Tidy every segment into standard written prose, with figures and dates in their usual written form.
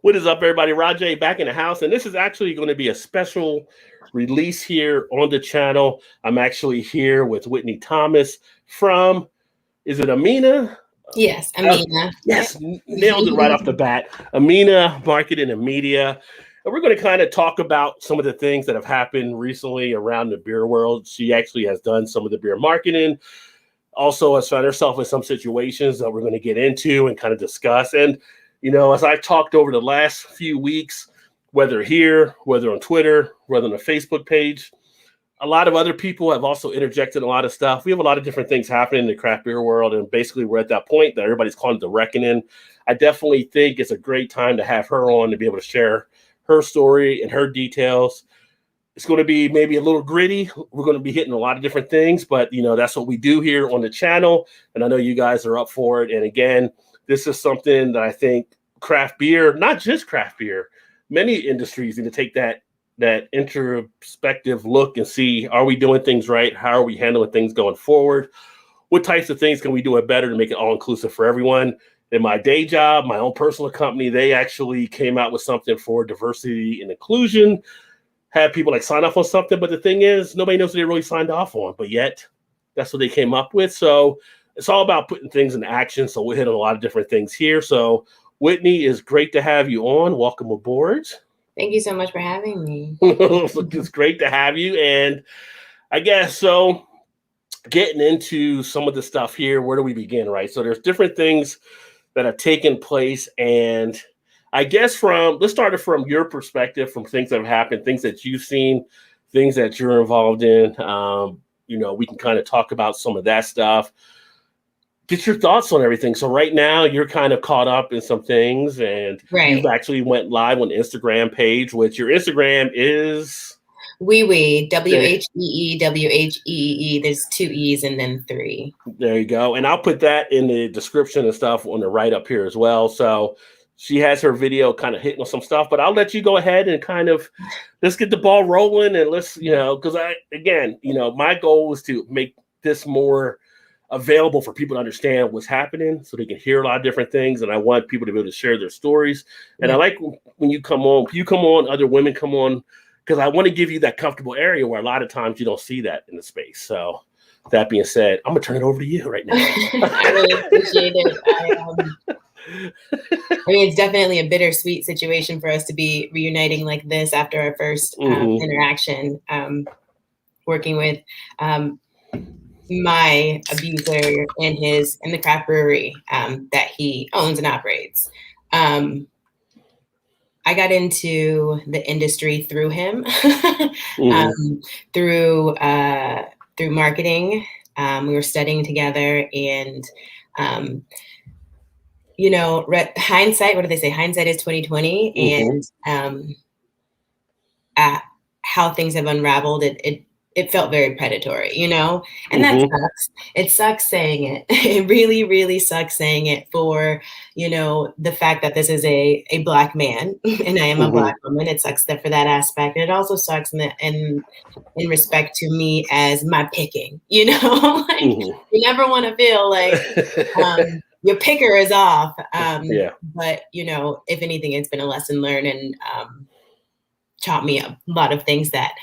What is up, everybody? Rajay back in the house, and this is actually going to be a special release here on the channel. I'm actually here with Whitney Thomas from, is it Amina? Yes, Amina. Yes, nailed it right off the bat. Amina, Marketing and Media. And we're going to kind of talk about some of the things that have happened recently around the beer world. She actually has done some of the beer marketing. Also has found herself in some situations that we're going to get into and kind of discuss. And as I've talked over the last few weeks, whether here, whether on Twitter, whether on the Facebook page, a lot of other people have also interjected a lot of stuff. We have a lot of different things happening in the craft beer world, and basically we're at that point that everybody's calling it the reckoning. I definitely think it's a great time to have her on to be able to share her story and her details. It's going to be maybe a little gritty. We're going to be hitting a lot of different things, but that's what we do here on the channel, and I know you guys are up for it. And again, this is something that I think craft beer, not just craft beer, many industries need to take that introspective look and see, are we doing things right? How are we handling things going forward? What types of things can we do it better to make it all inclusive for everyone? In my day job, my own personal company, they actually came out with something for diversity and inclusion, had people like sign off on something, but the thing is, nobody knows what they really signed off on, but yet that's what they came up with. So it's all about putting things in action. So we'll hit on a lot of different things here. So Whitney, is great to have you on. Welcome aboard. Thank you so much for having me. It's great to have you. And I guess so getting into some of the stuff here, where do we begin, right? So there's different things that have taken place. And I guess let's start it from your perspective, from things that have happened, things that you've seen, things that you're involved in. We can kind of talk about some of that stuff. Get your thoughts on everything. So right now you're kind of caught up in some things, and You've actually went live on the Instagram page, which your Instagram is WheeWhee, WHEE. There's 2 E's and then 3. There you go. And I'll put that in the description and stuff on the right up here as well. So she has her video kind of hitting on some stuff, but I'll let you go ahead and kind of let's get the ball rolling, and let's, because my goal is to make this more available for people to understand what's happening so they can hear a lot of different things. And I want people to be able to share their stories. And I like when you come on, other women come on, because I want to give you that comfortable area where a lot of times you don't see that in the space. So that being said, I'm going to turn it over to you right now. I really appreciate it. It's definitely a bittersweet situation for us to be reuniting like this after our first interaction, working with my abuser in the craft brewery that he owns and operates. I got into the industry through him, through marketing. We were studying together, and hindsight. What do they say? Hindsight is 20/20, and how things have unraveled. It felt very predatory, and that sucks. It sucks saying it. It really, really sucks saying it for, the fact that this is a Black man and I am a Black woman. It sucks that for that aspect. And it also sucks in respect to me as my picking, you never want to feel like your picker is off. But, if anything, it's been a lesson learned and taught me a lot of things that,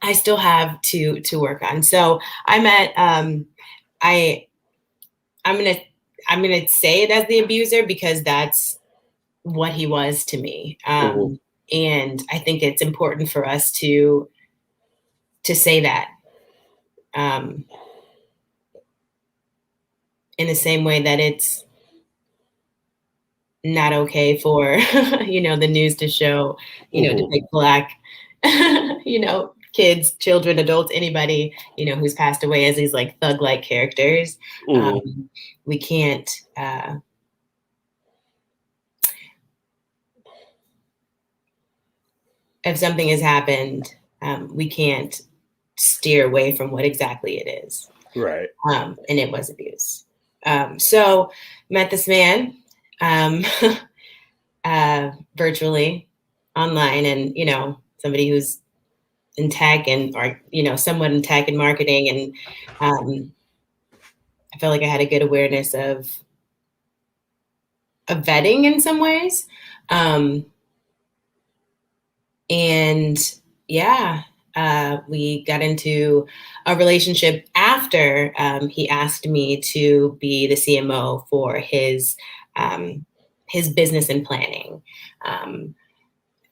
I still have to work on. So I'm at I'm gonna say it as the abuser because that's what he was to me. And I think it's important for us to say that. In the same way that it's not okay for the news to show, depict Black, kids, children, adults, anybody, who's passed away as these like thug-like characters. We can't, if something has happened, we can't steer away from what exactly it is. Right. And it was abuse. So met this man, virtually online, and, somebody who's in tech or somewhat in tech and marketing. And I felt like I had a good awareness of a vetting in some ways. And yeah, we got into a relationship after he asked me to be the CMO for his business and planning.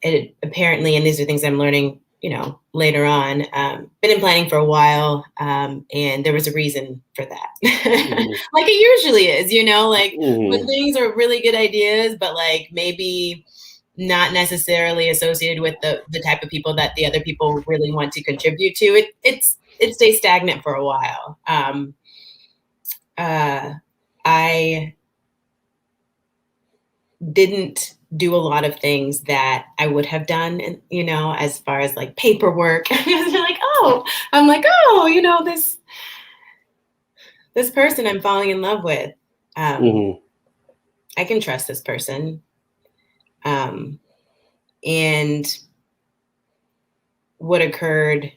It apparently, and these are things I'm learning, later on, been in planning for a while, and there was a reason for that. Like it usually is, like when things are really good ideas, but like maybe not necessarily associated with the type of people that the other people really want to contribute to. It stays stagnant for a while. I didn't do a lot of things that I would have done, as far as like paperwork. I'm like, this person I'm falling in love with. I can trust this person. And what occurred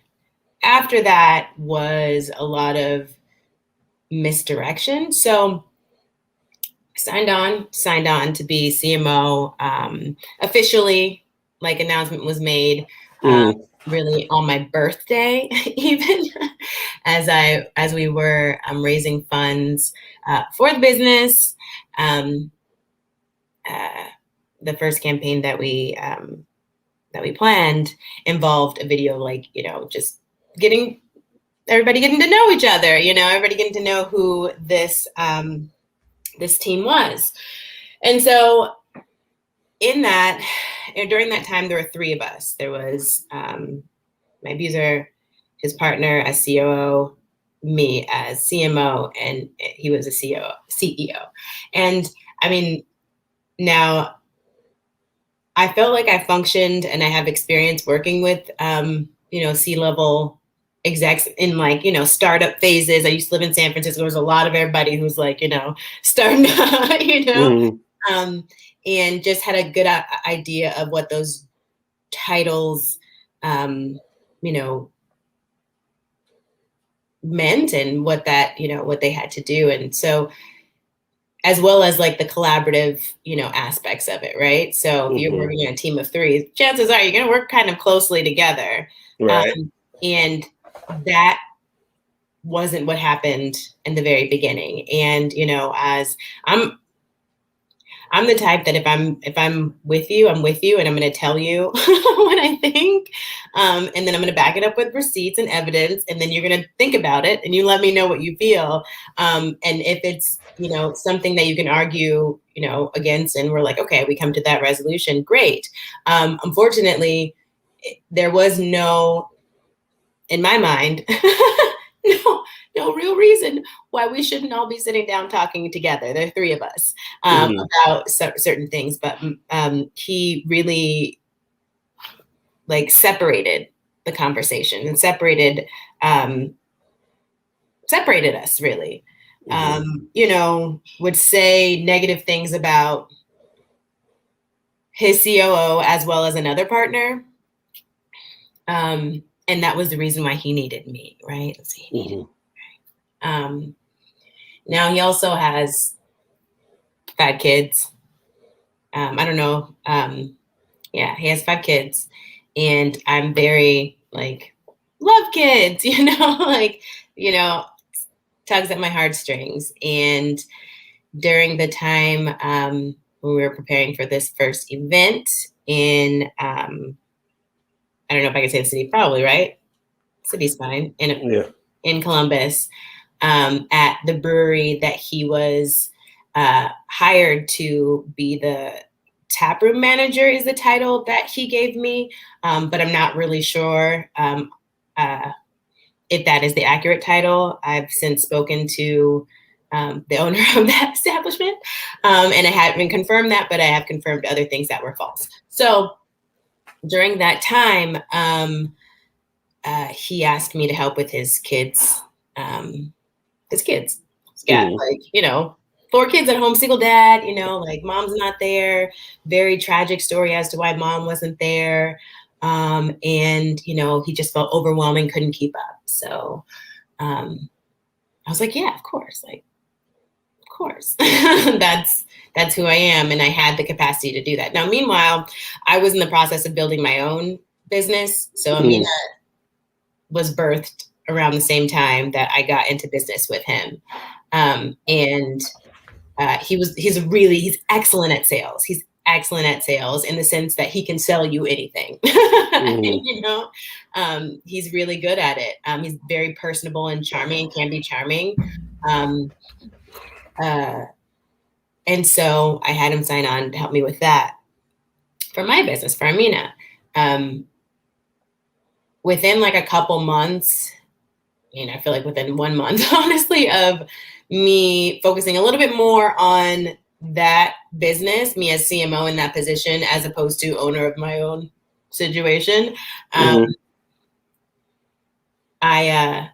after that was a lot of misdirection. So signed on to be CMO. Officially, like announcement was made really on my birthday, even as we were raising funds for the business. The first campaign that we planned involved a video, like, just everybody getting to know each other, everybody getting to know who this team was. And so during that time, there were three of us. There was my abuser, his partner as COO, me as CMO, and he was a CEO. And I mean, now I felt like I functioned and I have experience working with, C-level execs in like, startup phases. I used to live in San Francisco. There was a lot of everybody who's like, starting, and just had a good idea of what those titles, meant and what that, what they had to do. And so, as well as like the collaborative, aspects of it, right? So if you're working on a team of three, chances are you're going to work kind of closely together. Right. And that wasn't what happened in the very beginning. And, as I'm the type that if I'm with you, I'm with you, and I'm going to tell you what I think, and then I'm going to back it up with receipts and evidence, and then you're going to think about it, and you let me know what you feel. And if it's something that you can argue against, and we're like, okay, we come to that resolution, great. Unfortunately, there was no, in my mind, no real reason why we shouldn't all be sitting down talking together. There are three of us about certain things, but he really like separated the conversation and separated us really. Would say negative things about his COO as well as another partner. And that was the reason why he needed me, right? Now he also has 5 kids. I don't know. He has 5 kids, and I'm very like, love kids, tugs at my heartstrings. And during the time when we were preparing for this first event in, I don't know if I can say the city, probably, right? City's fine. In Columbus, at the brewery that he was hired to be the taproom manager is the title that he gave me, but I'm not really sure if that is the accurate title. I've since spoken to the owner of that establishment, and I haven't confirmed that, but I have confirmed other things that were false. So during that time, he asked me to help with his kids. He's got 4 kids at home, single dad, like mom's not there. Very tragic story as to why mom wasn't there. And, he just felt overwhelming, couldn't keep up. So I was like, yeah, of course. course. That's who I am. And I had the capacity to do that. Now, meanwhile, I was in the process of building my own business. So Amina was birthed around the same time that I got into business with him. He's excellent at sales. He's excellent at sales in the sense that he can sell you anything. You know, he's really good at it. He's very personable and charming, can be charming. And so I had him sign on to help me with that for my business, for Amina. Within like a couple months, you know, I feel like within 1 month, honestly, of me focusing a little bit more on that business, me as CMO in that position, as opposed to owner of my own situation, I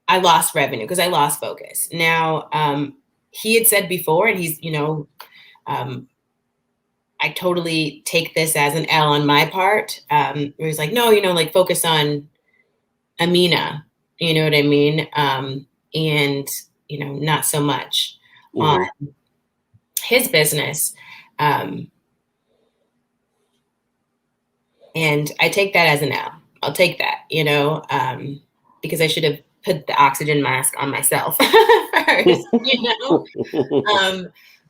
lost revenue because I lost focus. Now, he had said before, and he's, you know, I totally take this as an L on my part. Where he's like, no, you know, like focus on Amina, you know what I mean? And, you know, not so much on his business. And I take that as an L. I'll take that, you know, because I should have put the oxygen mask on myself first, you know?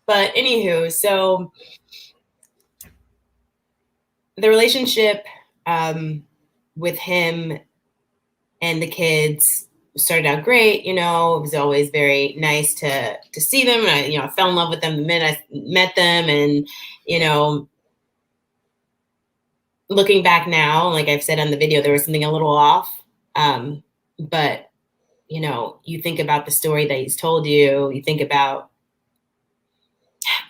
But anywho, so the relationship with him and the kids started out great, you know. It was always very nice to see them. And I fell in love with them the minute I met them. And, you know, looking back now, like I've said on the video, there was something a little off. But, you know, you think about the story that he's told you, you think about,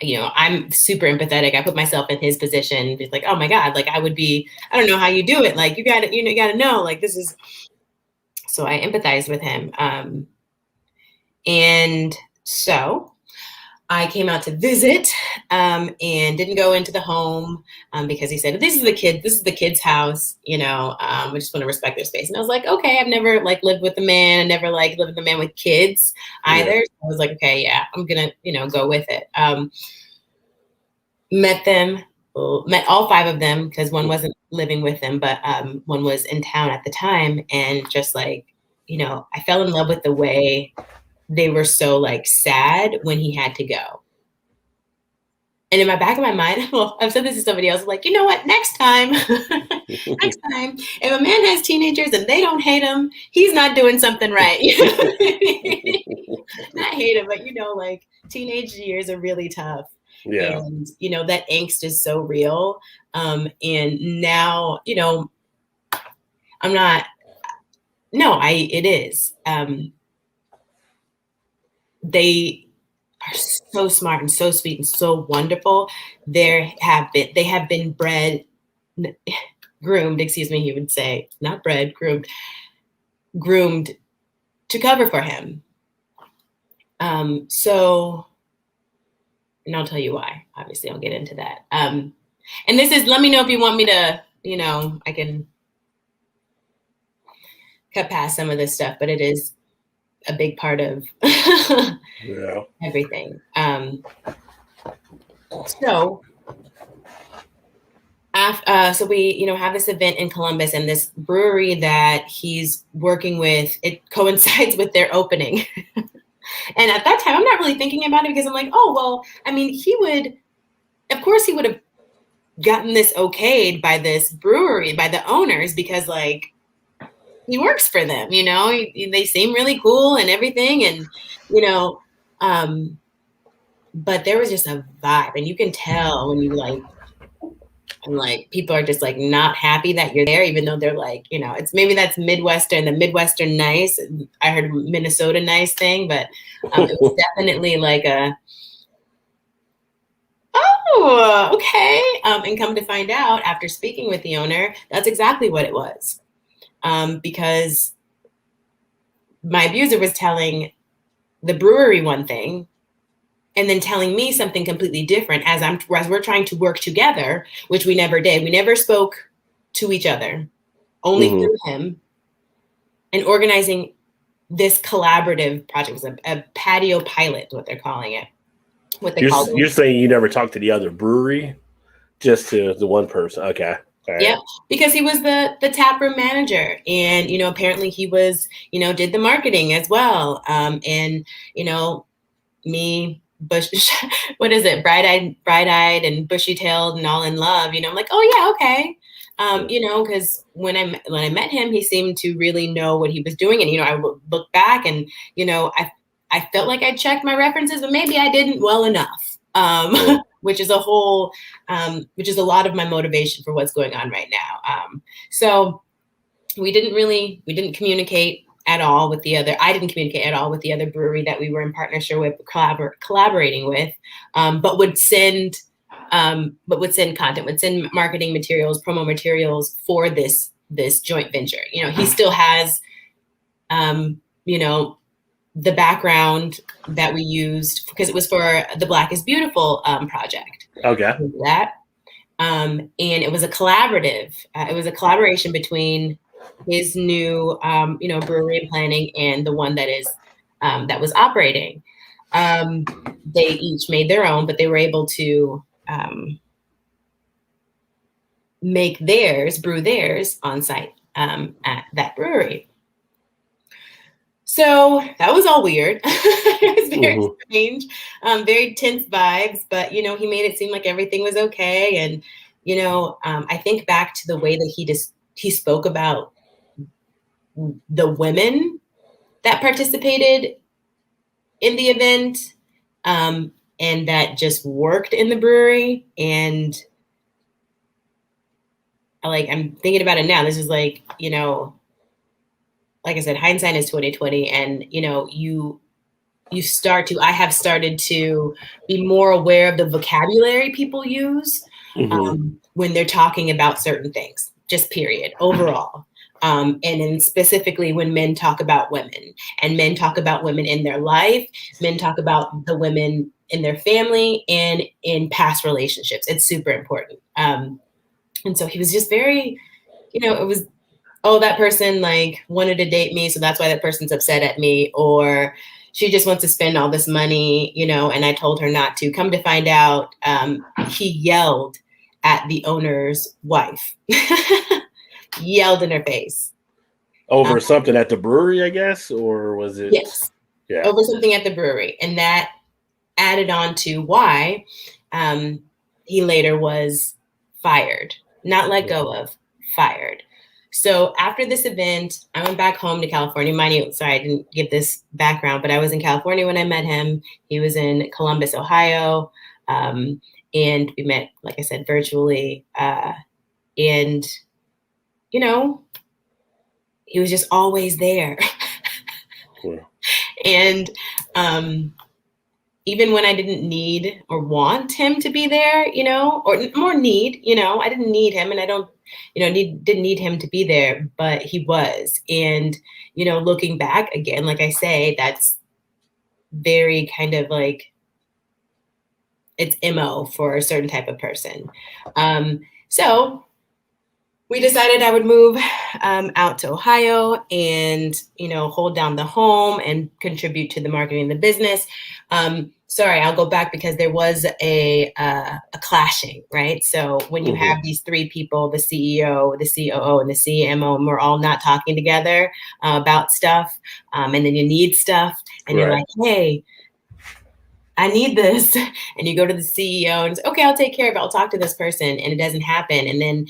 you know, I'm super empathetic. I put myself in his position. It's like, oh my God, like I don't know how you do it. Like you got to know, like this is, so I empathized with him. And so I came out to visit and didn't go into the home because he said, this is the kid's house, you know, we just want to respect their space. And I was like, okay, I've never like lived with a man. I never like lived with a man with kids either. Yeah. So I was like, okay, yeah, I'm going to, you know, go with it. Met all 5 of them because one wasn't living with them, but one was in town at the time. And just like, you know, I fell in love with the way they were so like sad when he had to go. And in my back of my mind, well, I've said this to somebody else, like, you know what, next time, if a man has teenagers and they don't hate him, he's not doing something right. Not hate him, but, you know, like teenage years are really tough. Yeah. And, you know, that angst is so real. And now, you know, it is. They are so smart and so sweet and so wonderful. They have been groomed, he would say, not bred, groomed to cover for him. So, and I'll tell you why, obviously I'll get into that. And this is, let me know if you want me to, you know, I can cut past some of this stuff, but it is a big part of everything. So we, you know, have this event in Columbus, and this brewery that he's working with, it coincides with their opening. And at that time, I'm not really thinking about it because I'm like, oh, well, I mean, of course he would have gotten this okayed by this brewery, by the owners, because like, he works for them, you know, they seem really cool and everything. And, you know, but there was just a vibe, and you can tell when you like people are just like not happy that you're there, even though they're like, you know, maybe that's the Midwestern nice. I heard Minnesota nice thing, but it was definitely like oh, okay. And come to find out after speaking with the owner, that's exactly what it was. Because my abuser was telling the brewery one thing and then telling me something completely different as we're trying to work together, which we never did. We never spoke to each other, only through him, and organizing this collaborative project. It was a patio pilot, what they're calling it. What they call it. You're saying you never talked to the other brewery, just to the one person. Okay. All right. Yep, because he was the taproom manager, and apparently he was did the marketing as well, and me what is it, bright-eyed and bushy-tailed and all in love, I'm like, oh yeah, okay. Because when I met him, he seemed to really know what he was doing, and I would look back and I felt like I checked my references, but maybe I didn't well enough. Which is a lot of my motivation for what's going on right now. So we didn't communicate at all with the other. I didn't communicate at all with the other brewery that we were in partnership with, collaborating with, but would send content, would send marketing materials, promo materials for this joint venture. He still has, the background that we used because it was for the Black is Beautiful project. Okay. That. And it was a collaborative. It was a collaboration between his new, brewery and planning and the one that was operating. They each made their own, but they were able to brew theirs on site at that brewery. So that was all weird. It was very strange, very tense vibes, but, he made it seem like everything was okay. And, I think back to the way that he spoke about the women that participated in the event, and that just worked in the brewery. And I'm thinking about it now. This is like I said, hindsight is 20/20, and I have started to be more aware of the vocabulary people use when they're talking about certain things, just period, overall. And then specifically when men talk about women, and men talk about women in their life, men talk about the women in their family and in past relationships. It's super important. And so he was just very, it was, oh, that person wanted to date me, so that's why that person's upset at me, or she just wants to spend all this money, and I told her not to. Come to find out, he yelled at the owner's wife, yelled in her face. Over something at the brewery, I guess, or was it? Yes. Yeah. Over something at the brewery, and that added on to why he later was fired, not let go of, fired. So after this event, I went back home to California. Sorry, I didn't give this background, but I was in California when I met him. He was in Columbus, Ohio. And we met, like I said, virtually. And, he was just always there. Yeah. And even when I didn't need or want him to be there, or more need, I didn't need him, and I don't, didn't need him to be there, but he was. And, looking back again, like I say, that's very kind of it's MO for a certain type of person. So we decided I would move out to Ohio and, hold down the home and contribute to the marketing of the business. Sorry, I'll go back because there was a clashing, right? So when you have these three people, the CEO, the COO, and the CMO, and we're all not talking together about stuff, and then you need stuff, and you're like, hey, I need this. And you go to the CEO and say, okay, I'll take care of it. I'll talk to this person. And it doesn't happen. And then,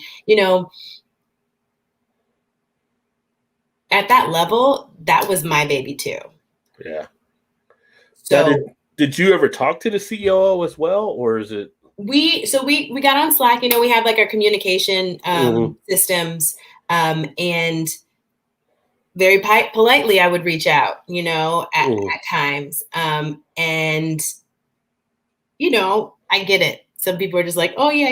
at that level, that was my baby too. Yeah. So did you ever talk to the CEO as well, or is it? We got on Slack. We have our communication systems, and very politely I would reach out, at times, and I get it. Some people are just like, oh yeah,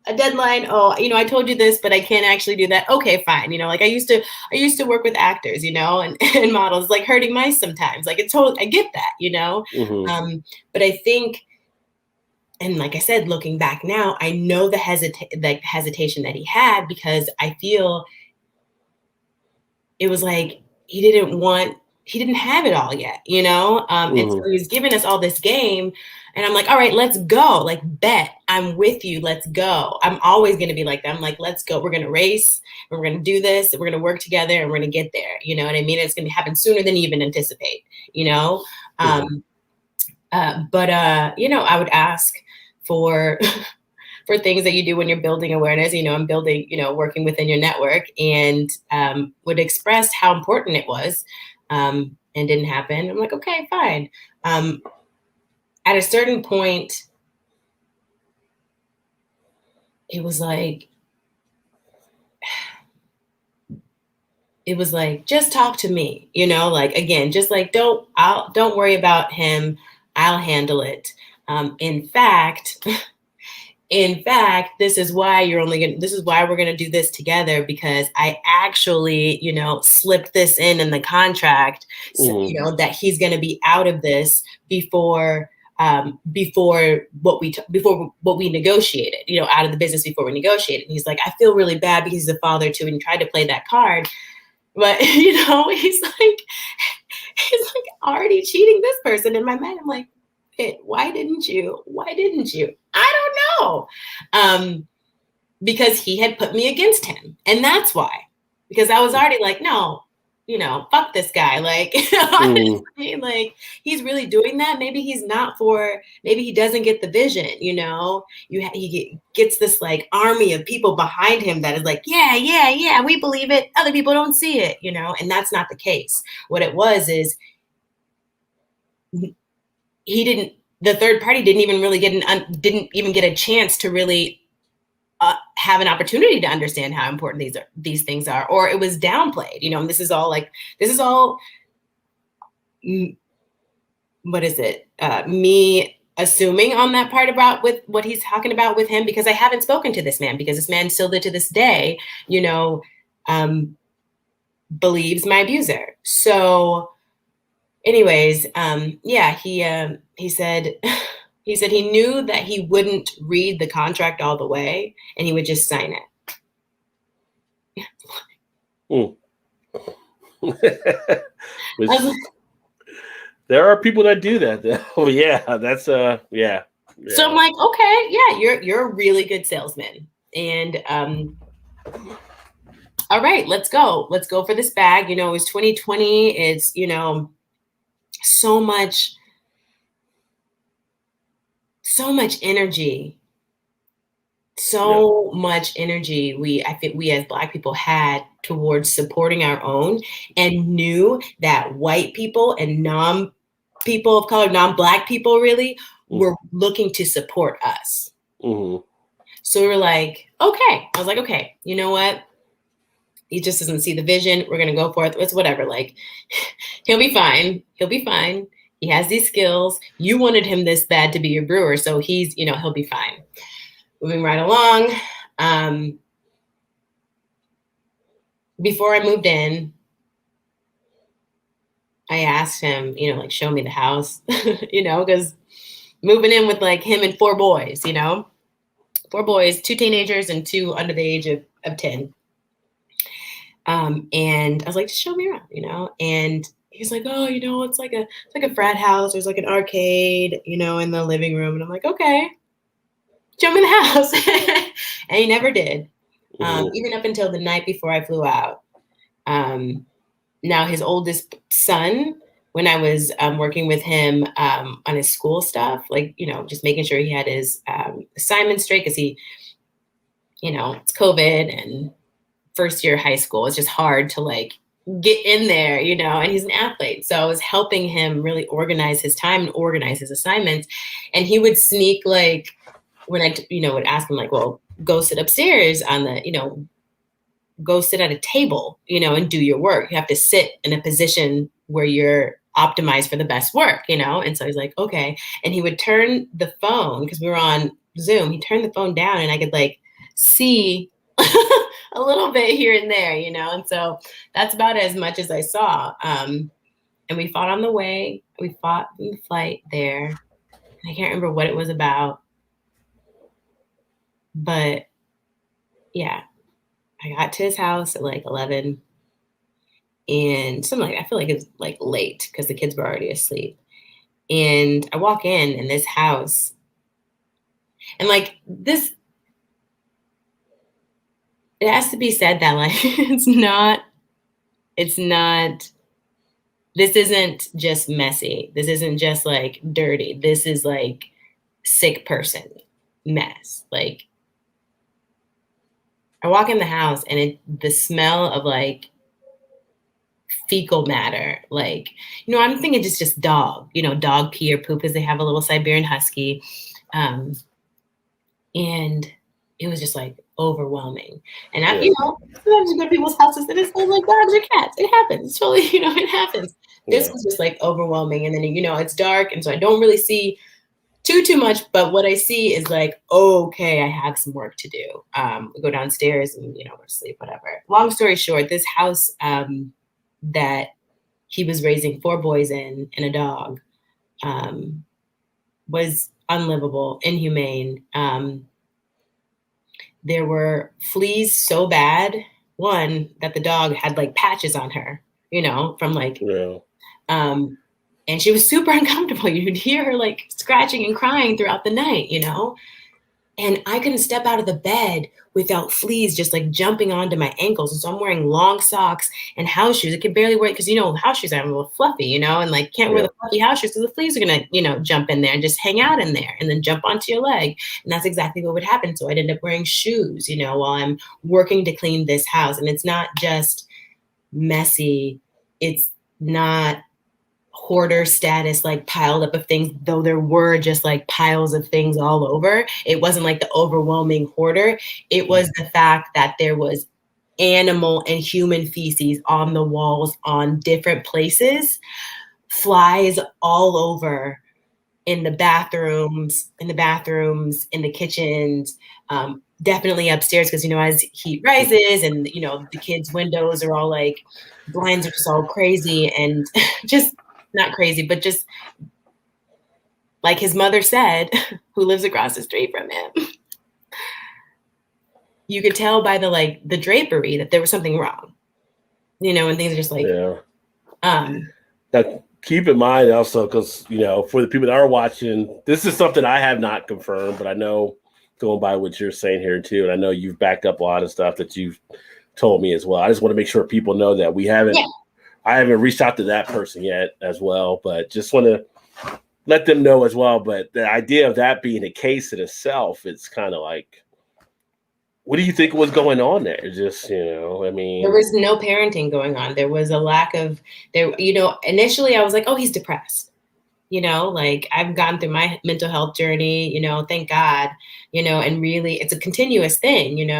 a deadline. Oh, I told you this, but I can't actually do that. Okay, fine. I used to work with actors, and models, herding mice sometimes. I get that, but I think, and like I said, looking back now, I know the hesitation that he had, because I feel it was he didn't want he didn't have it all yet, you know? And so he was giving us all this game, and I'm like, all right, let's go. Like, bet, I'm with you. Let's go. I'm always going to be like that. I'm like, let's go. We're going to race. We're going to do this. We're going to work together, and we're going to get there. You know what I mean? It's going to happen sooner than you even anticipate, you know? But you know, I would ask for for things that you do when you're building awareness. You know, I'm building, you know, working within your network, and would express how important it was, and didn't happen. I'm like, okay, fine. At a certain point, it was like, just talk to me, you know, like, again, just like, don't worry about him. I'll handle it. In fact, this is why we're going to do this together, because I actually, you know, slipped this in the contract, so, you know, that he's going to be out of this before what we negotiated, you know, out of the business before we negotiated. And he's like, I feel really bad because he's a father too, and he tried to play that card. But, you know, he's like already cheating this person. In my mind, I'm like, why didn't you? I don't know. Because he had put me against him. And that's why. Because I was already like, no, you know, fuck this guy. Like, honestly, like, he's really doing that. Maybe he doesn't get the vision, you know. He gets this like army of people behind him that is like, yeah, we believe it. Other people don't see it, you know, and that's not the case. What it was is, the third party didn't even get a chance to really have an opportunity to understand how important these things are, or it was downplayed, you know. And this is all what is it? Me assuming on that part about with what he's talking about with him, because I haven't spoken to this man, because this man still to this day, you know, believes my abuser. So anyways, yeah, he said he knew that he wouldn't read the contract all the way, and he would just sign it. There are people that do that. Oh yeah, that's yeah. So I'm like, okay, yeah, you're a really good salesman, and all right, let's go for this bag. You know, it was 2020. It's, you know, so much energy. I think we as Black people had towards supporting our own, and knew that white people and people of color, non-Black people really were looking to support us. So we were like, okay. I was like, okay, you know what? He just doesn't see the vision. We're going to go for it. It's whatever. Like, he'll be fine. He has these skills. You wanted him this bad to be your brewer. So he's, you know, he'll be fine. Moving right along. Before I moved in, I asked him, you know, like, show me the house, you know, because moving in with like him and 4 boys, you know, 4 boys, 2 teenagers and 2 under the age of 10. And I was like, just show me around, you know? And he's like, oh, you know, it's like a frat house. There's like an arcade, you know, in the living room. And I'm like, okay, show me the house. And he never did. Even up until the night before I flew out. Now his oldest son, when I was working with him on his school stuff, like, you know, just making sure he had his assignments straight, because he, you know, it's COVID and first year high school. It's just hard to like get in there, you know, and he's an athlete. So I was helping him really organize his time and organize his assignments. And he would sneak, like, when I, you know, would ask him like, well, go sit upstairs on the, you know, go sit at a table, you know, and do your work. You have to sit in a position where you're optimized for the best work, you know? And so he's like, okay. And he would turn the phone, because we were on Zoom, he turned the phone down and I could like see a little bit here and there, you know? And so that's about as much as I saw. And we fought on the way. We fought in the flight there. I can't remember what it was about. But yeah, I got to his house at like 11. and something like, I feel like it's like late because the kids were already asleep. And I walk in this house, and like this, it has to be said that like it's not, this isn't just messy. This isn't just like dirty. This is like sick person mess. Like I walk in the house and the smell of like fecal matter, like, I'm thinking just dog, dog pee or poop, because they have a little Siberian Husky. And it was just like overwhelming. And I, sometimes you go to people's houses and it smells like dogs or cats. It happens. It's totally, it happens. This was just like overwhelming. And then, it's dark. And so I don't really see too much, but what I see is like, okay, I have some work to do. We go downstairs and, we're asleep, whatever. Long story short, this house that he was raising 4 boys in and a dog was unlivable, inhumane. There were fleas so bad, one, that the dog had like patches on her, from like, and she was super uncomfortable. You'd hear her like scratching and crying throughout the night, and I couldn't step out of the bed without fleas just like jumping onto my ankles. And so I'm wearing long socks and house shoes. I could barely wear it because, house shoes are a little fluffy, and like can't wear the fluffy house shoes because the fleas are going to, jump in there and just hang out in there and then jump onto your leg. And that's exactly what would happen. So I'd end up wearing shoes, while I'm working to clean this house. And it's not just messy. It's not hoarder status, like piled up of things, though there were just like piles of things all over. It wasn't like the overwhelming hoarder. It was the fact that there was animal and human feces on the walls on different places, flies all over in the bathrooms, in the kitchens, definitely upstairs because, as heat rises and, the kids' windows are all like, blinds are just all crazy and just not crazy, but just like his mother said, who lives across the street from him, you could tell by the drapery that there was something wrong, and things are just like, Now, keep in mind also, because, for the people that are watching, this is something I have not confirmed, but I know going by what you're saying here too, and I know you've backed up a lot of stuff that you've told me as well. I just want to make sure people know that I haven't reached out to that person yet as well, but just want to let them know as well. But the idea of that being a case in itself, it's kind of like, what do you think was going on there? Just, there was no parenting going on. There was a lack of initially I was like, oh, he's depressed. Like I've gone through my mental health journey, thank God, and really it's a continuous thing,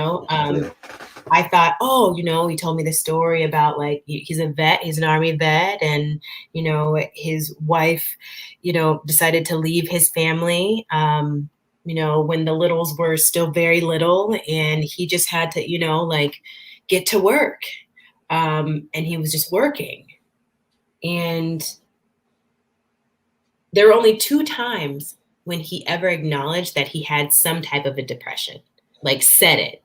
I thought, oh, he told me the story about like, he's a vet, he's an Army vet. And, his wife, decided to leave his family, when the littles were still very little, and he just had to, like get to work. And he was just working. And there were only 2 times when he ever acknowledged that he had some type of a depression, like said it,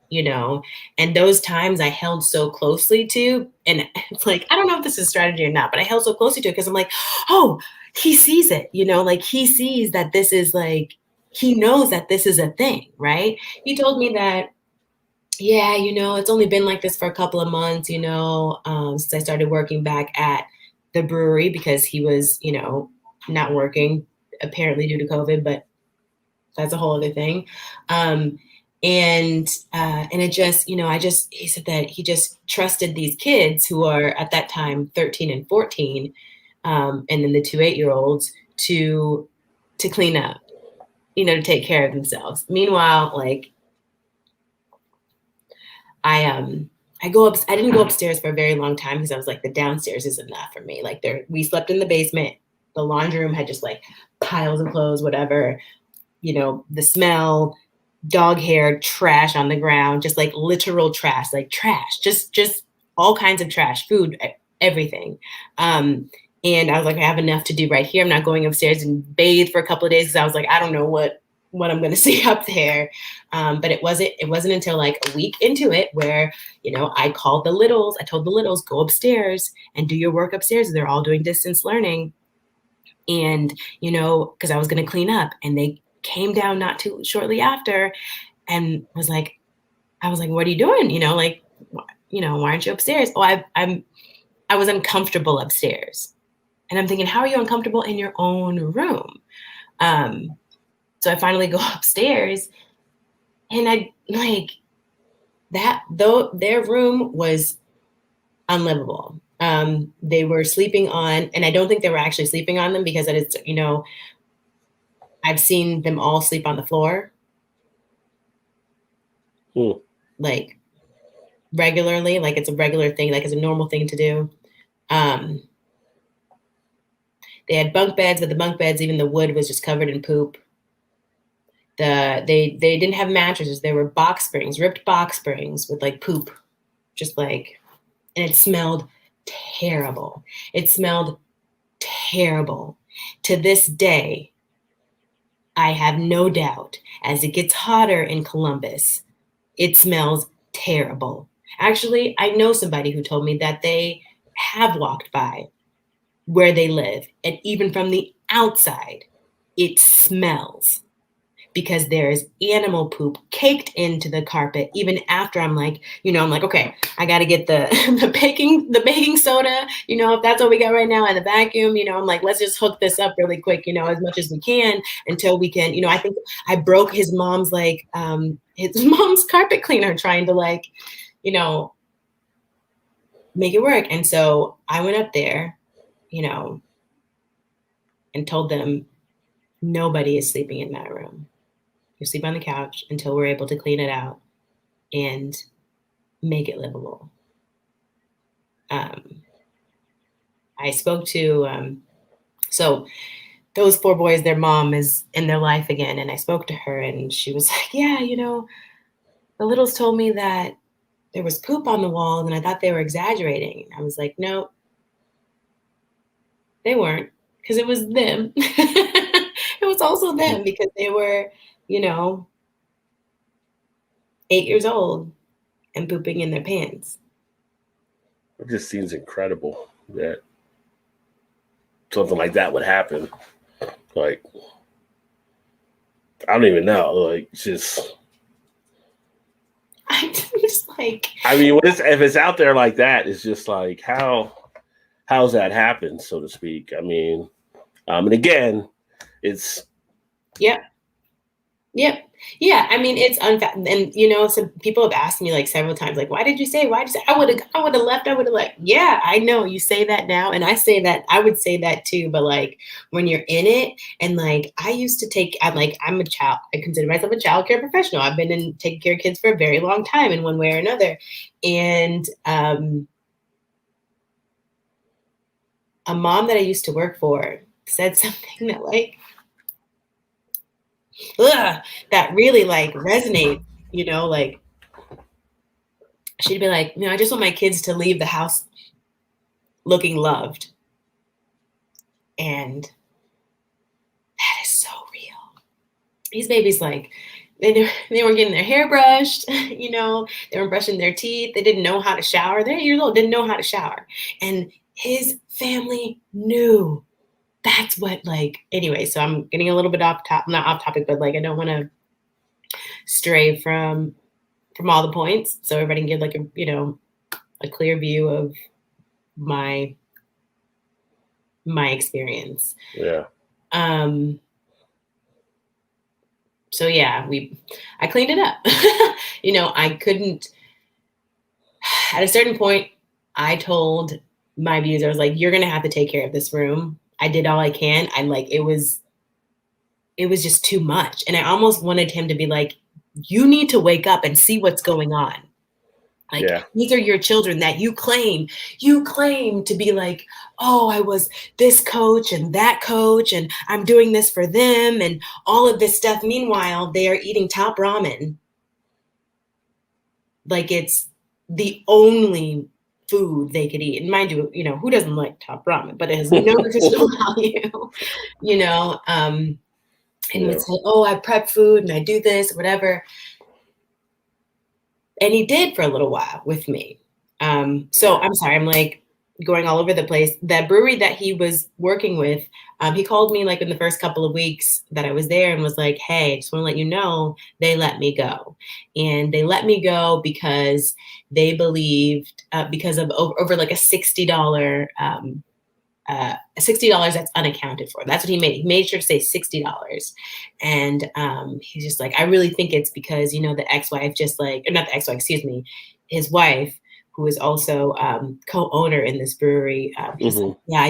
and those times I held so closely to, and it's like, I don't know if this is strategy or not, but I held so closely to it because I'm like, oh, he sees it, like he sees that this is like, he knows that this is a thing, right? He told me that, yeah, it's only been like this for a couple of months, since I started working back at the brewery because he was, not working apparently due to COVID, but that's a whole other thing. And it just, he said that he just trusted these kids who are at that time 13 and 14, and then the 2 8-year-olds to clean up, to take care of themselves. Meanwhile, like I didn't go upstairs for a very long time because I was like, the downstairs is enough for me. Like we slept in the basement. The laundry room had just like piles of clothes, whatever, the smell, dog hair, trash on the ground, just like literal trash, like trash, just all kinds of trash, food, everything. And I was like, I have enough to do right here. I'm not going upstairs and bathe for a couple of days because I was like, I don't know what what I'm going to see up there. But it wasn't until like a week into it where, I told the littles, go upstairs and do your work upstairs. They're all doing distance learning. And, because I was going to clean up, and they came down not too shortly after and I was like, what are you doing? Why aren't you upstairs? Oh, I was uncomfortable upstairs. And I'm thinking, how are you uncomfortable in your own room? So I finally go upstairs, and I like that, though their room was unlivable. They were sleeping on, and I don't think they were actually sleeping on them, because it's, I've seen them all sleep on the floor. Like regularly, like it's a regular thing, like it's a normal thing to do. They had bunk beds, but the bunk beds, even the wood was just covered in poop. They didn't have mattresses. There were box springs, ripped box springs with like poop, just like, and it smelled terrible. It smelled terrible. To this day, I have no doubt, as it gets hotter in Columbus, it smells terrible. Actually, I know somebody who told me that they have walked by where they live, and even from the outside, it smells, because there's animal poop caked into the carpet. Even after I'm like, okay, I got to get the baking soda, if that's what we got right now, and the vacuum, I'm like, let's just hook this up really quick, as much as we can, until we can, I think I broke his mom's carpet cleaner trying to make it work. And so I went up there, and told them, nobody is sleeping in that room. You sleep on the couch until we're able to clean it out and make it livable. I spoke to, so those 4 boys, their mom is in their life again. And I spoke to her, and she was like, yeah, the littles told me that there was poop on the walls, and I thought they were exaggerating. I was like, no, they weren't, because it was them. It was also them, because they were, 8 years old and pooping in their pants. It just seems incredible that something like that would happen. Like, I don't even know. Like, just. I'm just like. I mean, if it's out there like that, it's just like, how's that happen, so to speak? I mean, and again, it's. Yep. Yeah. I mean, it's and some people have asked me like several times, like, why did you say? I would have left. I would have yeah, I know you say that now, and I say that, I would say that too. But like, when you're in it, and like, I used to I'm a child. I consider myself a child care professional. I've been in taking care of kids for a very long time in one way or another, and a mom that I used to work for said something that like. That really like resonates, like she'd be like, I just want my kids to leave the house looking loved. And that is so real. These babies, like, they weren't getting their hair brushed, they weren't brushing their teeth. They didn't know how to shower. They're 8 years old, didn't know how to shower. And his family knew. That's what, like, anyway, so I'm getting a little bit not off topic, but like, I don't want to stray from all the points, so everybody can get like a clear view of my experience. Yeah. So yeah, I cleaned it up. I couldn't, at a certain point, I told my abuser, I was like, you're going to have to take care of this room. I did all I can. It was just too much. And I almost wanted him to be like, you need to wake up and see what's going on. Like, yeah. These are your children that you claim to be like, oh, I was this coach and that coach, and I'm doing this for them and all of this stuff. Meanwhile, they are eating top ramen. Like, it's the only food they could eat. And mind you, who doesn't like top ramen, but it has no nutritional value, and would say, oh, I prep food and I do this, whatever. And he did for a little while with me. So I'm sorry, I'm like going all over the place. That brewery that he was working with, he called me like in the first couple of weeks that I was there and was like, hey, I just want to let you know they let me go. And they let me go because they believed, because of over like a $60 $60 that's unaccounted for. That's what he made. He made sure to say $60. And he's just like, I really think it's because, you know, the ex-wife just like, or not the ex-wife, excuse me, his wife, who is also co-owner in this brewery. He's like, yeah,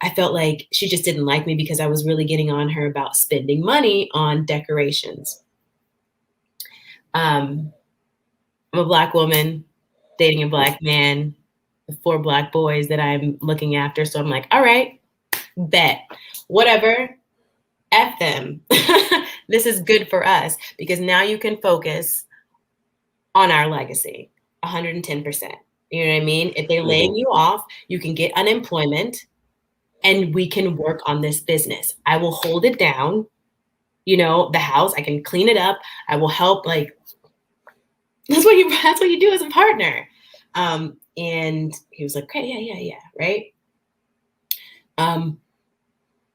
I felt like she just didn't like me because I was really getting on her about spending money on decorations. I'm a Black woman dating a Black man, 4 Black boys that I'm looking after. So I'm like, all right, bet, whatever, F them. This is good for us because now you can focus on our legacy 110%. You know what I mean? If they're laying you off, you can get unemployment and we can work on this business. I will hold it down. You know, the house, I can clean it up. I will help. Like, that's what you do as a partner. And he was like, okay, yeah. Right.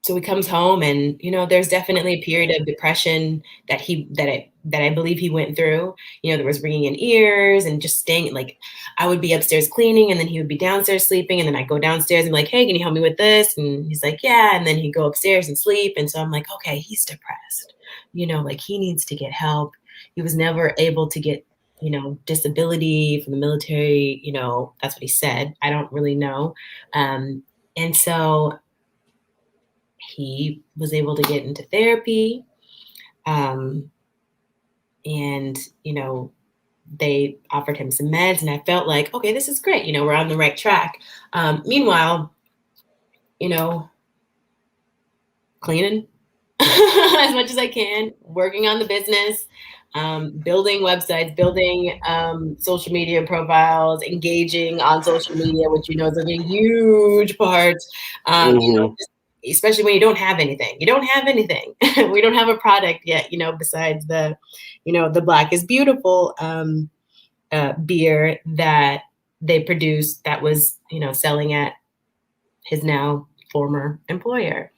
So he comes home and, you know, there's definitely a period of depression that I believe he went through. You know, there was ringing in ears and just staying, like, I would be upstairs cleaning and then he would be downstairs sleeping. And then I'd go downstairs and be like, hey, can you help me with this? And he's like, yeah. And then he'd go upstairs and sleep. And so I'm like, okay, he's depressed, you know, like he needs to get help. He was never able to get, you know, disability from the military, you know, that's what he said. I don't really know. And so he was able to get into therapy. And, you know, they offered him some meds and I felt like, okay, this is great. You know, we're on the right track. Meanwhile, you know, cleaning as much as I can, working on the business, building websites, building social media profiles, engaging on social media, which, you know, is a huge part, you know, especially when you don't have anything. You don't have anything. We don't have a product yet, you know, besides the, you know, the Black is Beautiful beer that they produced that was, you know, selling at his now former employer.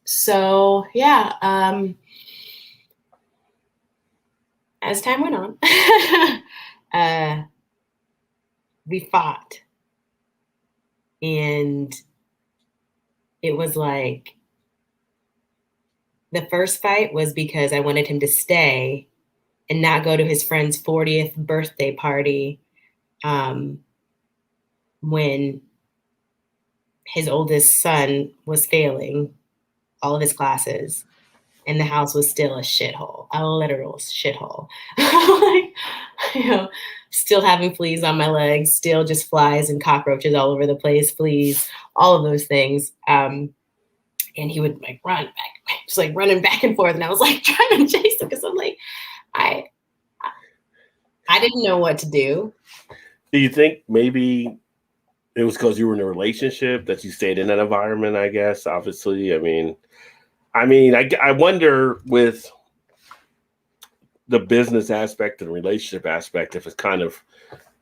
So yeah, as time went on, we fought. And it was like, the first fight was because I wanted him to stay and not go to his friend's 40th birthday party when his oldest son was failing all of his classes and the house was still a shithole, a literal shithole. Like, you know, still having fleas on my legs, still just flies and cockroaches all over the place, fleas, all of those things. And he would like run back, just like running back and forth. And I was like trying to chase him because I'm like, I didn't know what to do. Do you think maybe it was because you were in a relationship that you stayed in that environment? I guess, obviously. I wonder with the business aspect and relationship aspect, if it's kind of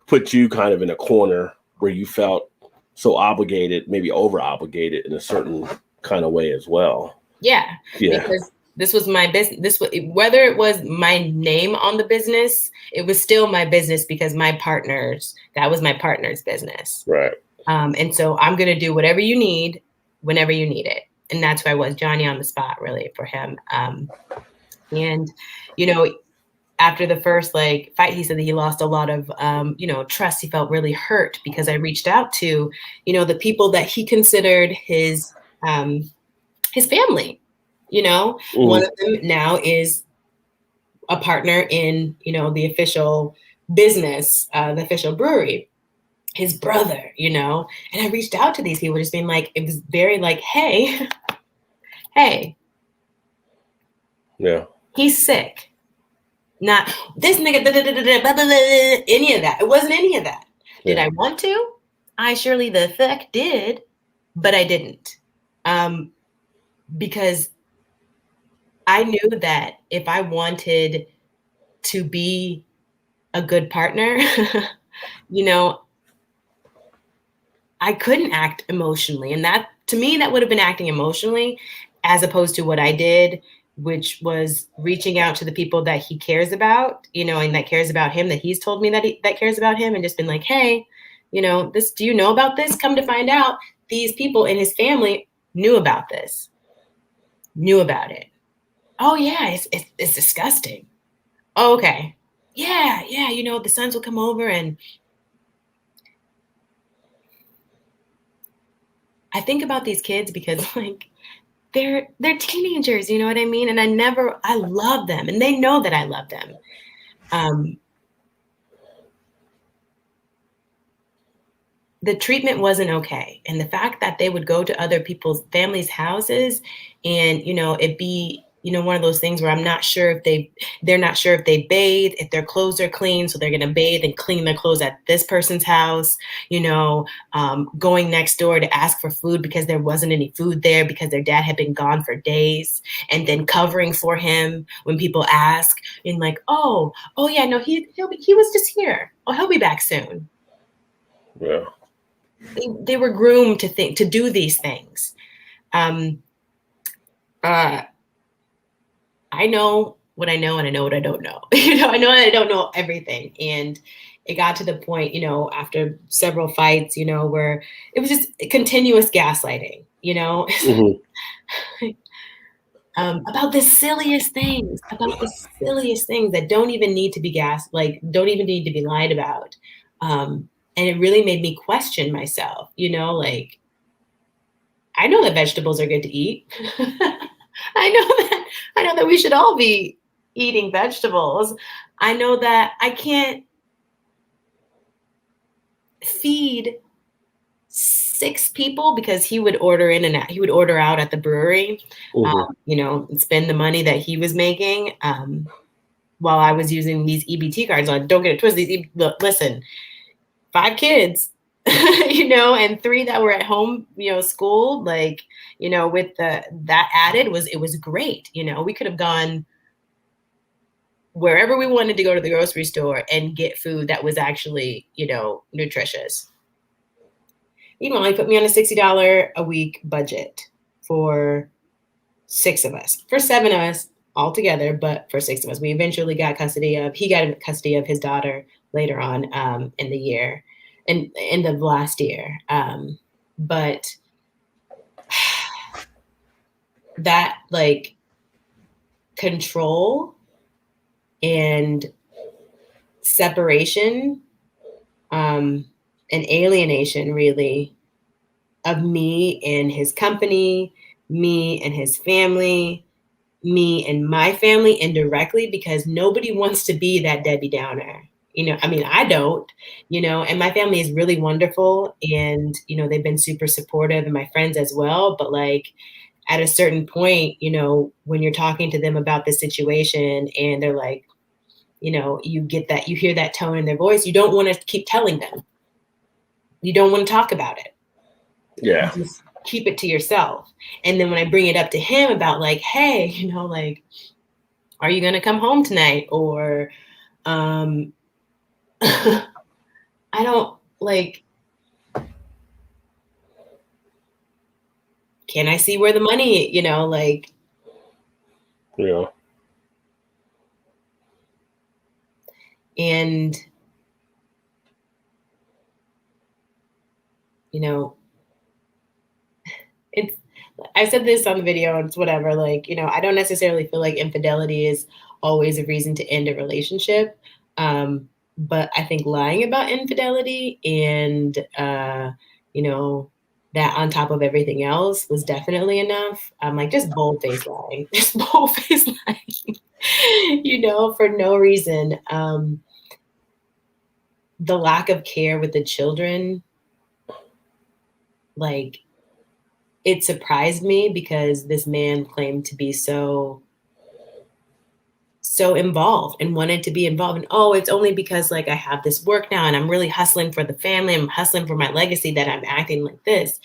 put you kind of in a corner where you felt so obligated, maybe over obligated in a certain kind of way as well. Yeah. Because this was my business. Whether it was my name on the business, it was still my business because that was my partner's business. Right. And so I'm going to do whatever you need, whenever you need it. And that's who I was, Johnny on the spot, really, for him. And, you know, after the first fight, he said that he lost a lot of, you know, trust. He felt really hurt because I reached out to, you know, the people that he considered his family. You know, one of them now is a partner in, you know, the official business, the official brewery, his brother, you know. And I reached out to these people just being like, it was very like, hey, yeah, he's sick. Not this nigga, any of that. It wasn't any of that. Did I want to? I surely the fuck did, but I didn't. Because I knew that if I wanted to be a good partner, you know, I couldn't act emotionally. And that, to me, that would have been acting emotionally as opposed to what I did, which was reaching out to the people that he cares about, and that cares about him, that he's told me that cares about him, and just been like, hey, this, do you know about this? Come to find out, these people in his family knew about this, knew about it. Oh yeah, it's disgusting. Oh, okay. Yeah, yeah, the sons will come over, and I think about these kids because like they're teenagers, you know what I mean? And I love them, and they know that I love them. The treatment wasn't okay. And the fact that they would go to other people's families' houses and, it be, one of those things where they're not sure if they bathe, if their clothes are clean. So they're going to bathe and clean their clothes at this person's house, going next door to ask for food because there wasn't any food there because their dad had been gone for days, and then covering for him when people ask and like, oh yeah, no, he was just here. Oh, he'll be back soon. Yeah. They were groomed to do these things. I know what I know, and I know what I don't know. I know I don't know everything. And it got to the point, after several fights, where it was just continuous gaslighting, Mm-hmm. about the silliest things, that don't even need to be don't even need to be lied about. And it really made me question myself, like, I know that vegetables are good to eat. I know that we should all be eating vegetables. I know that I can't feed 6 people because he would order out at the brewery, Mm-hmm. and spend the money that he was making, while I was using these EBT cards. Don't get it twisted. Listen, 5 kids, and 3 that were at home, school, like, with that added, it was great. We could have gone wherever we wanted to go to the grocery store and get food that was actually, nutritious. Meanwhile, he put me on a $60 a week budget for 6 of us, for 7 of us all together, but for 6 of us. He got custody of his daughter later on, in the year, in end of last year. But that, like, control and separation, and alienation, really, of me and his company, me and his family, me and my family indirectly, because nobody wants to be that Debbie Downer. I mean, I don't, and my family is really wonderful, and, they've been super supportive, and my friends as well. But like, at a certain point, when you're talking to them about the situation and they're like, you hear that tone in their voice, you don't want to keep telling them. You don't want to talk about it. Yeah. You just keep it to yourself. And then when I bring it up to him about like, hey, like, are you going to come home tonight? Or, I don't, like, can I see where the money, like, Yeah. and, it's, I said this on the video, and it's whatever, like, I don't necessarily feel like infidelity is always a reason to end a relationship. But I think lying about infidelity and, that on top of everything else was definitely enough. Like, just bold-faced lying, for no reason. The lack of care with the children, like, it surprised me because this man claimed to be so involved and wanted to be involved. And, oh, it's only because, like, I have this work now and I'm really hustling for the family, I'm hustling for my legacy, that I'm acting like this,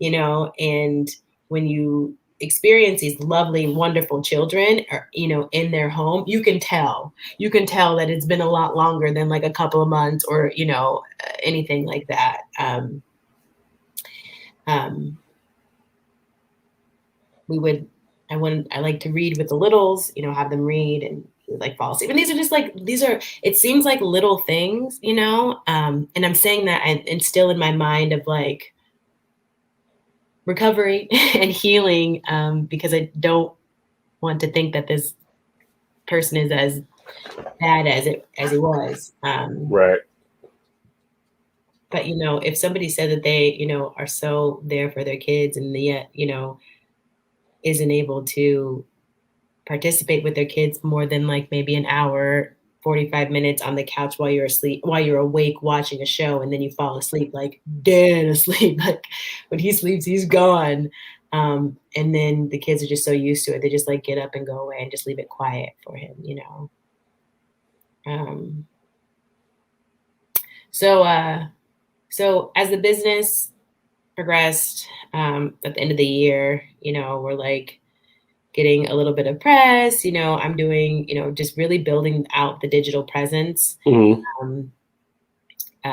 and when experience these lovely, wonderful children, or, you know, in their home, you can tell that it's been a lot longer than like a couple of months or, you know, anything like that. I like to read with the littles, you know, have them read and like fall asleep. And it seems like little things, you know, and I'm saying that and still in my mind of like recovery and healing, because I don't want to think that this person is as bad as it was. Right. But, you know, if somebody said that they, you know, are so there for their kids and yet, you know, isn't able to participate with their kids more than like maybe an hour, 45 minutes on the couch while you're asleep, while you're awake watching a show, and then you fall asleep, like dead asleep. Like when he sleeps, he's gone. And then the kids are just so used to it. They just like get up and go away and just leave it quiet for him, you know? So as the business progressed, at the end of the year, you know, we're like getting a little bit of press, you know, I'm doing, you know, just really building out the digital presence. Mm-hmm.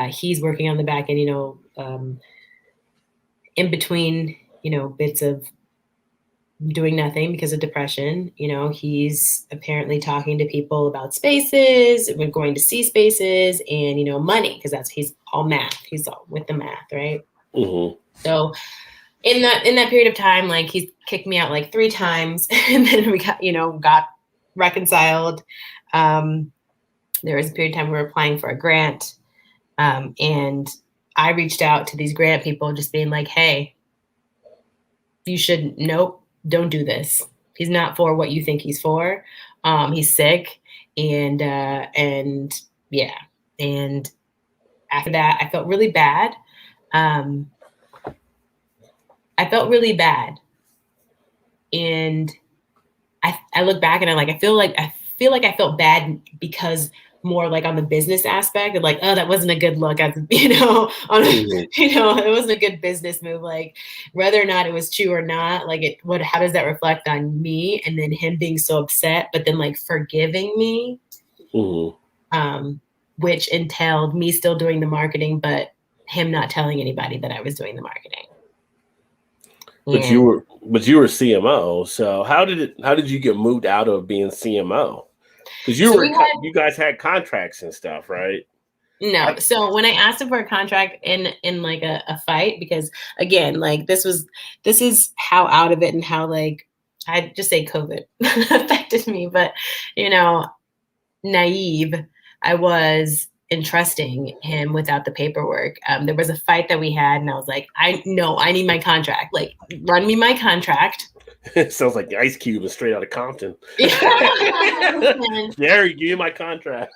He's working on the back end, you know, in between, you know, bits of doing nothing because of depression. You know, he's apparently talking to people about spaces. We're going to see spaces and, you know, money, because he's all math. He's all with the math, right? Mm-hmm. So in that period of time, like he's kicked me out like 3 times, and then we got reconciled. There was a period of time we were applying for a grant, and I reached out to these grant people, just being like, "Hey, nope, don't do this. He's not for what you think he's for. He's sick, and yeah." And after that, I felt really bad. And I look back and I feel like I felt bad because more like on the business aspect of like, oh, that wasn't a good look at, you know, you know, it wasn't a good business move. Like whether or not it was true or not, like how does that reflect on me? And then him being so upset, but then like forgiving me, which entailed me still doing the marketing, but him not telling anybody that I was doing the marketing. But you were CMO. So how did you get moved out of being CMO? Because you guys had contracts and stuff, right? No. So when I asked him for a contract in like a fight, because again, like this is how out of it and how like I'd just say COVID affected me, but you know, naive I was in trusting him without the paperwork. There was a fight that we had, and I was like, I need my contract. Like, run me my contract. It sounds like the Ice Cube is straight out of Compton. There, give you my contract.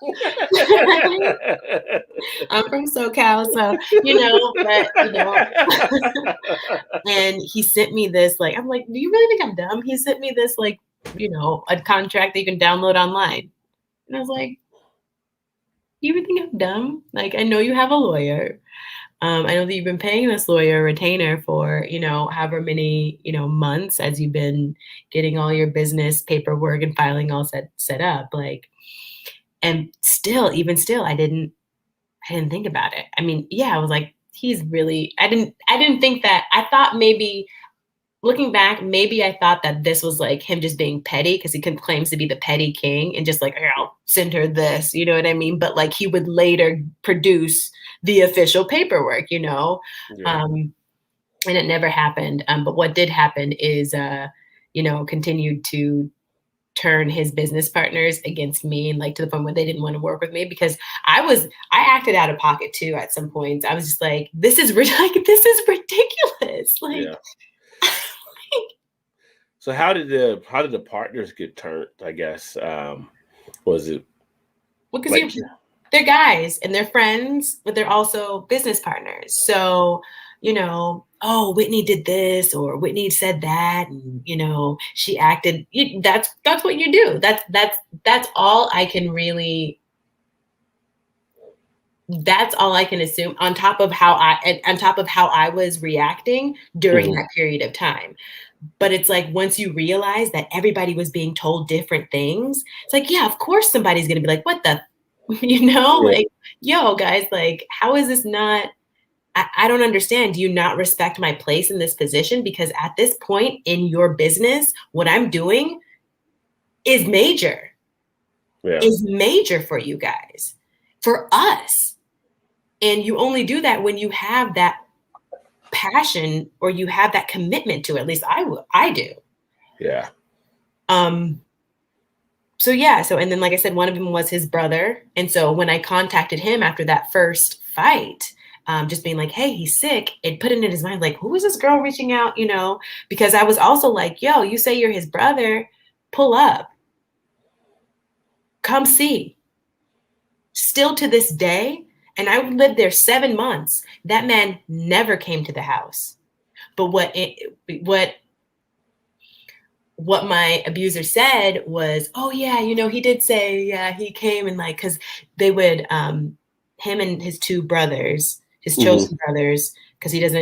I'm from SoCal, so you know, but you know. And he sent me this, like, I'm like, do you really think I'm dumb? He sent me this, like, you know, a contract that you can download online. And I was like, you even think I'm dumb? Like, I know you have a lawyer. I know that you've been paying this lawyer a retainer for, you know, however many, you know, months as you've been getting all your business paperwork and filing all set up. Like, and even still, I didn't think about it. I mean, yeah, I was like, I didn't think that. I thought maybe, looking back, maybe I thought that this was like him just being petty because he claims to be the petty king and just like, I'll send her this, you know what I mean? But like he would later produce the official paperwork, you know? Yeah. And it never happened. But what did happen is, you know, continued to turn his business partners against me, and like to the point where they didn't want to work with me because I acted out of pocket too at some points. I was just like, this is ridiculous. Like, yeah. So how did the partners get turned? I guess was it? Well, because they're guys and they're friends, but they're also business partners. So you know, oh, Whitney did this or Whitney said that, and you know, she acted. That's what you do. That's all I can really that's all I can assume on top of how I was reacting during Mm-hmm. that period of time. But it's like once you realize that everybody was being told different things, it's like, yeah, of course somebody's gonna be like, what the, Yeah. like, yo, guys, like, how is this not? I don't understand. Do you not respect my place in this position? Because at this point in your business, what I'm doing is major, Yeah. is major for you guys, for us. And you only do that when you have that passion or you have that commitment to it. At least I do. Yeah. Um, so yeah, so and then like I said, one of them was his brother. And so when I contacted him after that first fight, just being like, hey, he's sick, it put it in his mind, like, who is this girl reaching out, because I was also like, yo, you say you're his brother, pull up, come see. Still to this day, and I lived there 7 months, that man never came to the house. But what my abuser said was, oh yeah, he did say, yeah, he came and like, cause they would, him and his two brothers, his Mm-hmm. chosen brothers, cause he says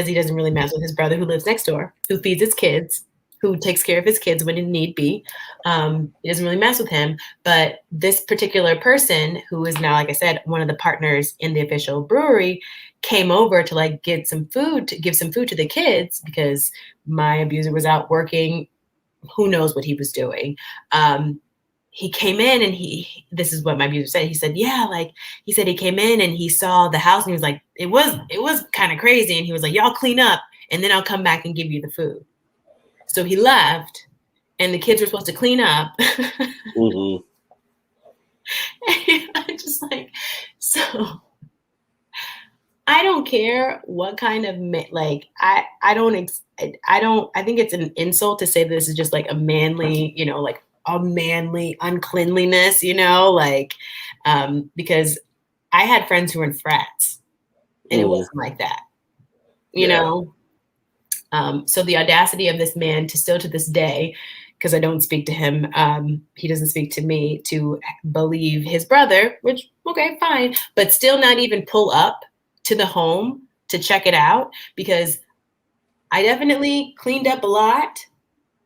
he doesn't really mess with his brother who lives next door, who feeds his kids, who takes care of his kids when need be. He doesn't really mess with him, but this particular person who is now, like I said, one of the partners in the official brewery came over to like give some food to the kids because my abuser was out working. Who knows what he was doing? He came in and this is what my abuser said. He said, yeah, like he said, he came in and he saw the house and he was like, it was kind of crazy. And he was like, y'all clean up and then I'll come back and give you the food. So he left and the kids were supposed to clean up. Mm-hmm. I just like, so I don't care what kind of like I think it's an insult to say this is just like a manly, like a manly uncleanliness, like because I had friends who were in frats and it Mm-hmm. wasn't like that, Yeah. So the audacity of this man to still to this day, because I don't speak to him, he doesn't speak to me, to believe his brother, which, okay, fine, but still not even pull up to the home to check it out, because I definitely cleaned up a lot,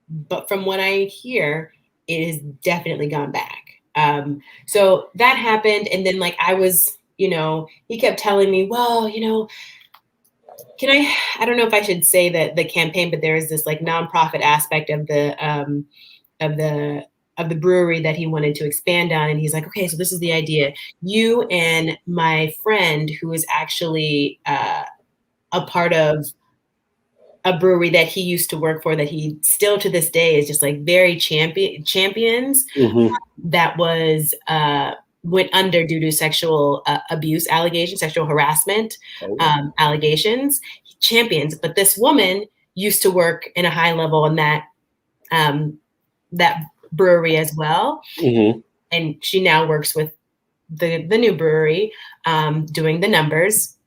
but from what I hear, it has definitely gone back. So that happened. And then like I was, he kept telling me, well, can I don't know if I should say that the campaign, but there is this like nonprofit aspect of the brewery that he wanted to expand on. And he's like, okay, so this is the idea. You and my friend, who is actually a part of a brewery that he used to work for, that he still to this day is just like very champions, Mm-hmm. that was went under due to sexual abuse allegations, sexual harassment Oh, yeah. allegations, champions. But this woman used to work in a high level in that brewery as well. Mm-hmm. And she now works with the new brewery, doing the numbers.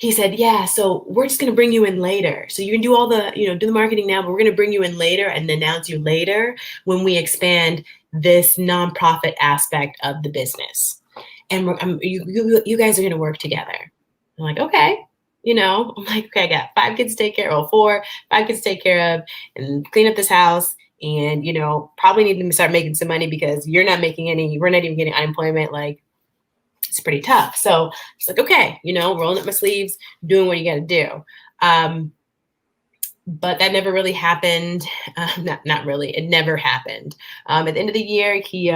He said, yeah, so we're just going to bring you in later. So you can do all the, do the marketing now, but we're going to bring you in later and announce you later when we expand this nonprofit aspect of the business. And you guys are going to work together. I'm like, okay. I'm like, okay, I got 5 kids to take care of, 5 kids to take care of and clean up this house. And, probably need to start making some money because you're not making any, we're not even getting unemployment. Like, it's pretty tough. So it's like, okay, rolling up my sleeves, doing what you got to do. But that never really happened. Not really. It never happened. At the end of the year, he,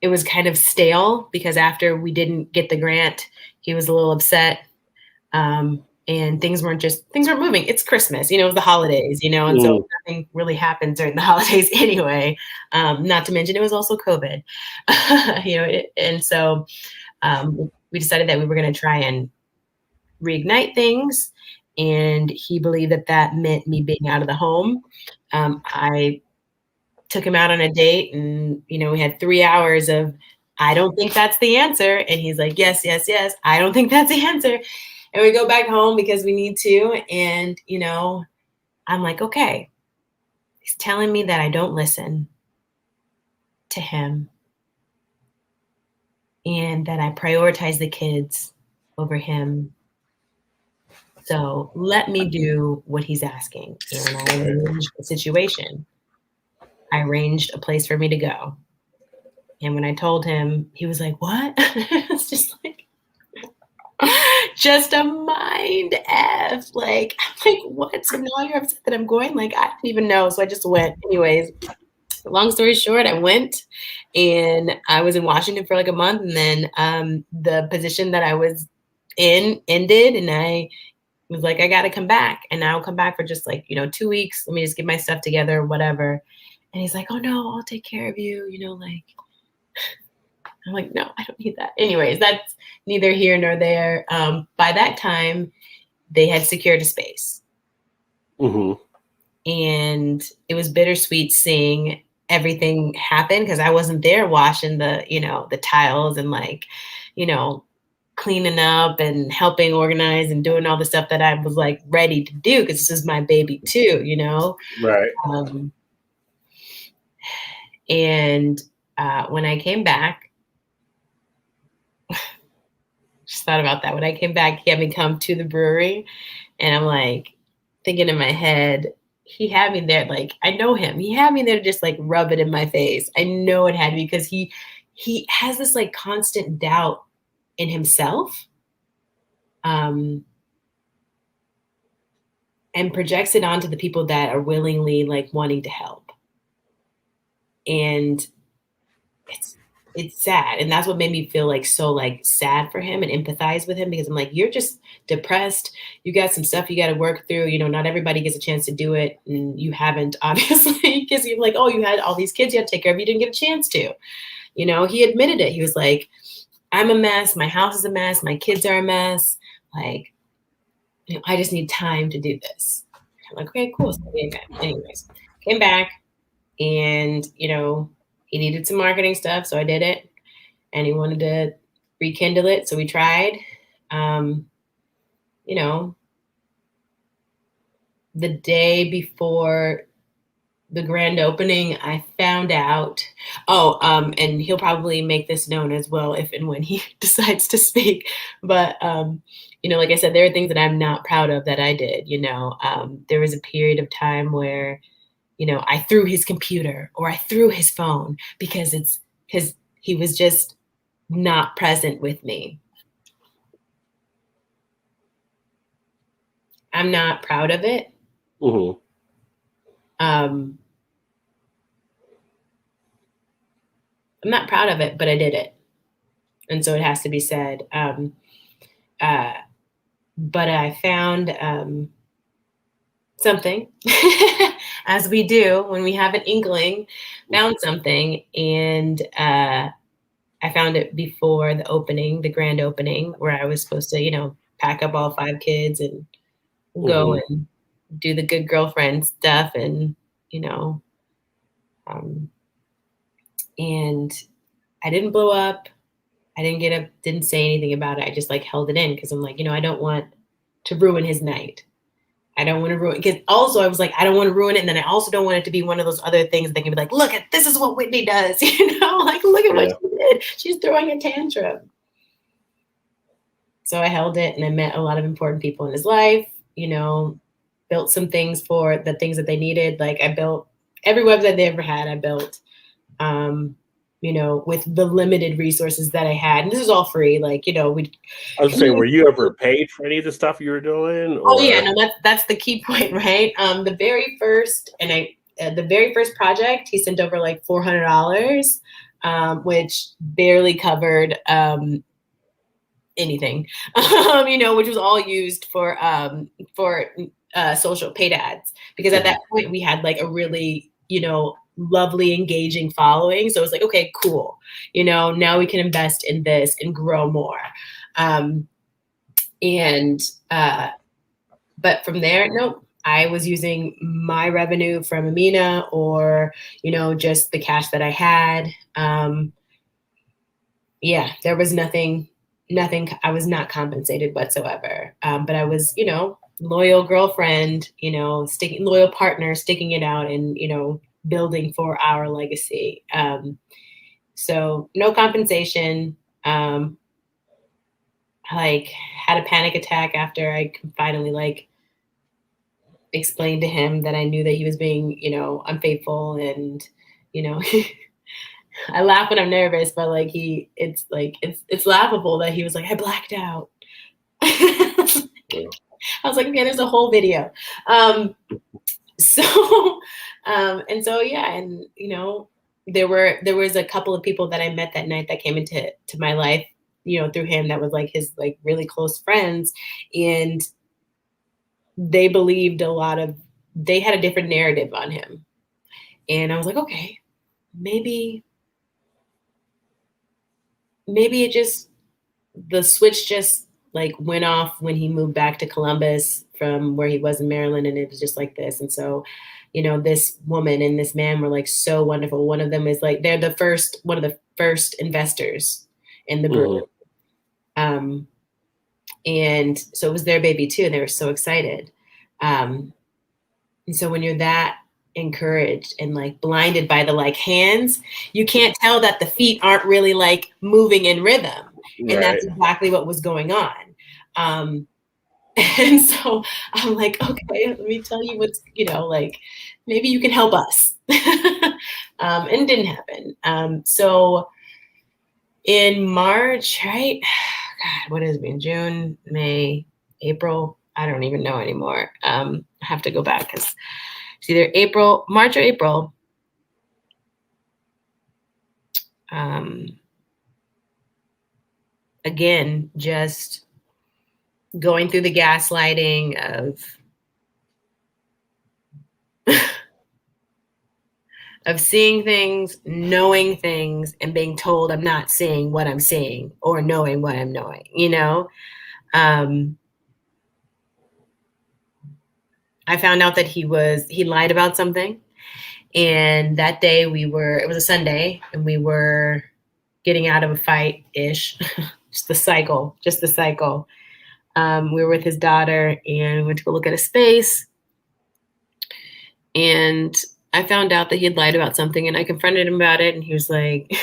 it was kind of stale because after we didn't get the grant, he was a little upset. And things weren't moving. It's Christmas, it was the holidays, and so nothing really happens during the holidays anyway. Not to mention it was also COVID, and so we decided that we were going to try and reignite things. And he believed that meant me being out of the home. I took him out on a date and, we had 3 hours of, I don't think that's the answer. And he's like, yes, yes, yes. I don't think that's the answer. And we go back home because we need to. And, I'm like, okay, he's telling me that I don't listen. to him and that I prioritize the kids over him. So let me do what he's asking. And I arranged a situation. I arranged a place for me to go. And when I told him, he was like, what? It's just like, just a mind F. Like, I'm like, what? So now you're upset that I'm going? Like, I didn't even know. So I just went. Anyways, long story short, I went and I was in Washington for like a month. And then the position that I was in ended. And I was like, I got to come back. And I'll come back for just like, 2 weeks. Let me just get my stuff together, whatever. And he's like, oh, no, I'll take care of you. Like, I'm like, no, I don't need that. Anyways, that's neither here nor there. By that time, they had secured a space. Mm-hmm. And it was bittersweet seeing everything happen because I wasn't there washing the tiles and like, cleaning up and helping organize and doing all the stuff that I was like ready to do because this is my baby too, Right. And when I came back, just thought about that. When I came back, he had me come to the brewery and I'm like thinking in my head, he had me there. Like, I know him. He had me there to just like rub it in my face. I know it had me because he has this like constant doubt in himself. And projects it onto the people that are willingly like wanting to help. And it's sad. And that's what made me feel like so like sad for him and empathize with him because I'm like, you're just depressed. You got some stuff you got to work through. Not everybody gets a chance to do it. And you haven't, obviously, because you're like, oh, you had all these kids you had to take care of. You didn't get a chance to. He admitted it. He was like, I'm a mess. My house is a mess. My kids are a mess. Like, I just need time to do this. I'm like, okay, cool. So, anyways, came back and, he needed some marketing stuff. So I did it and he wanted to rekindle it. So we tried, the day before the grand opening, I found out, and he'll probably make this known as well if and when he decides to speak. But, like I said, there are things that I'm not proud of that I did, there was a period of time where, I threw his computer or I threw his phone because he was just not present with me. I'm not proud of it. Mm-hmm. I'm not proud of it, but I did it. And so it has to be said. But I found something, as we do when we have an inkling, found something. And I found it before the grand opening, where I was supposed to, pack up all 5 kids and go and do the good girlfriend stuff. And, and I didn't blow up. I didn't get up, didn't say anything about it. I just like held it in because I'm like, I don't want to ruin his night. I don't want to ruin, because also I was like, I don't want to ruin it. And then I also don't want it to be one of those other things that can be like, look at, this is what Whitney does, like, look at what she did. She's throwing a tantrum. So I held it and I met a lot of important people in his life, built some things for the things that they needed. Like I built every website they ever had, I built, with the limited resources that I had. And this is all free. Like, I was saying, were you ever paid for any of the stuff you were doing? Or? Oh yeah, no, that's the key point, right? The very first project, he sent over like $400, which barely covered anything, which was all used for social paid ads. Because at that point we had like a really, lovely, engaging following. So it was like, okay, cool. Now we can invest in this and grow more. But from there, nope. I was using my revenue from Amina or, just the cash that I had. There was nothing, I was not compensated whatsoever. But I was, loyal girlfriend, loyal partner, sticking it out and, building for our legacy. So no compensation. I had a panic attack after I finally explained to him that I knew that he was being, unfaithful, and, I laugh when I'm nervous, but it's laughable that he was like, I blacked out. I was like, okay, there's a whole video. There was a couple of people that I met that night that came into my life, through him, that was his really close friends, and they believed they had a different narrative on him. And I was like, okay, maybe the switch just went off when he moved back to Columbus from where he was in Maryland, and it was just like this. And so, this woman and this man were so wonderful. One of them is they're one of the first investors in the brewery. And so it was their baby too, and they were so excited. And so when you're that encouraged and blinded by the hands, you can't tell that the feet aren't really moving in rhythm. Right. And that's exactly what was going on. And so I'm like, okay, let me tell you what's, maybe you can help us. And it didn't happen. So in March, right? God, what has it been? June, May, April? I don't even know anymore. I have to go back because it's either March or April. Again, just going through the gaslighting of seeing things, knowing things, and being told I'm not seeing what I'm seeing or knowing what I'm knowing, I found out that he lied about something. And that day it was a Sunday, and we were getting out of a fight-ish, just the cycle. We were with his daughter, and we went to go look at a space. And I found out that he had lied about something, and I confronted him about it. And he was like,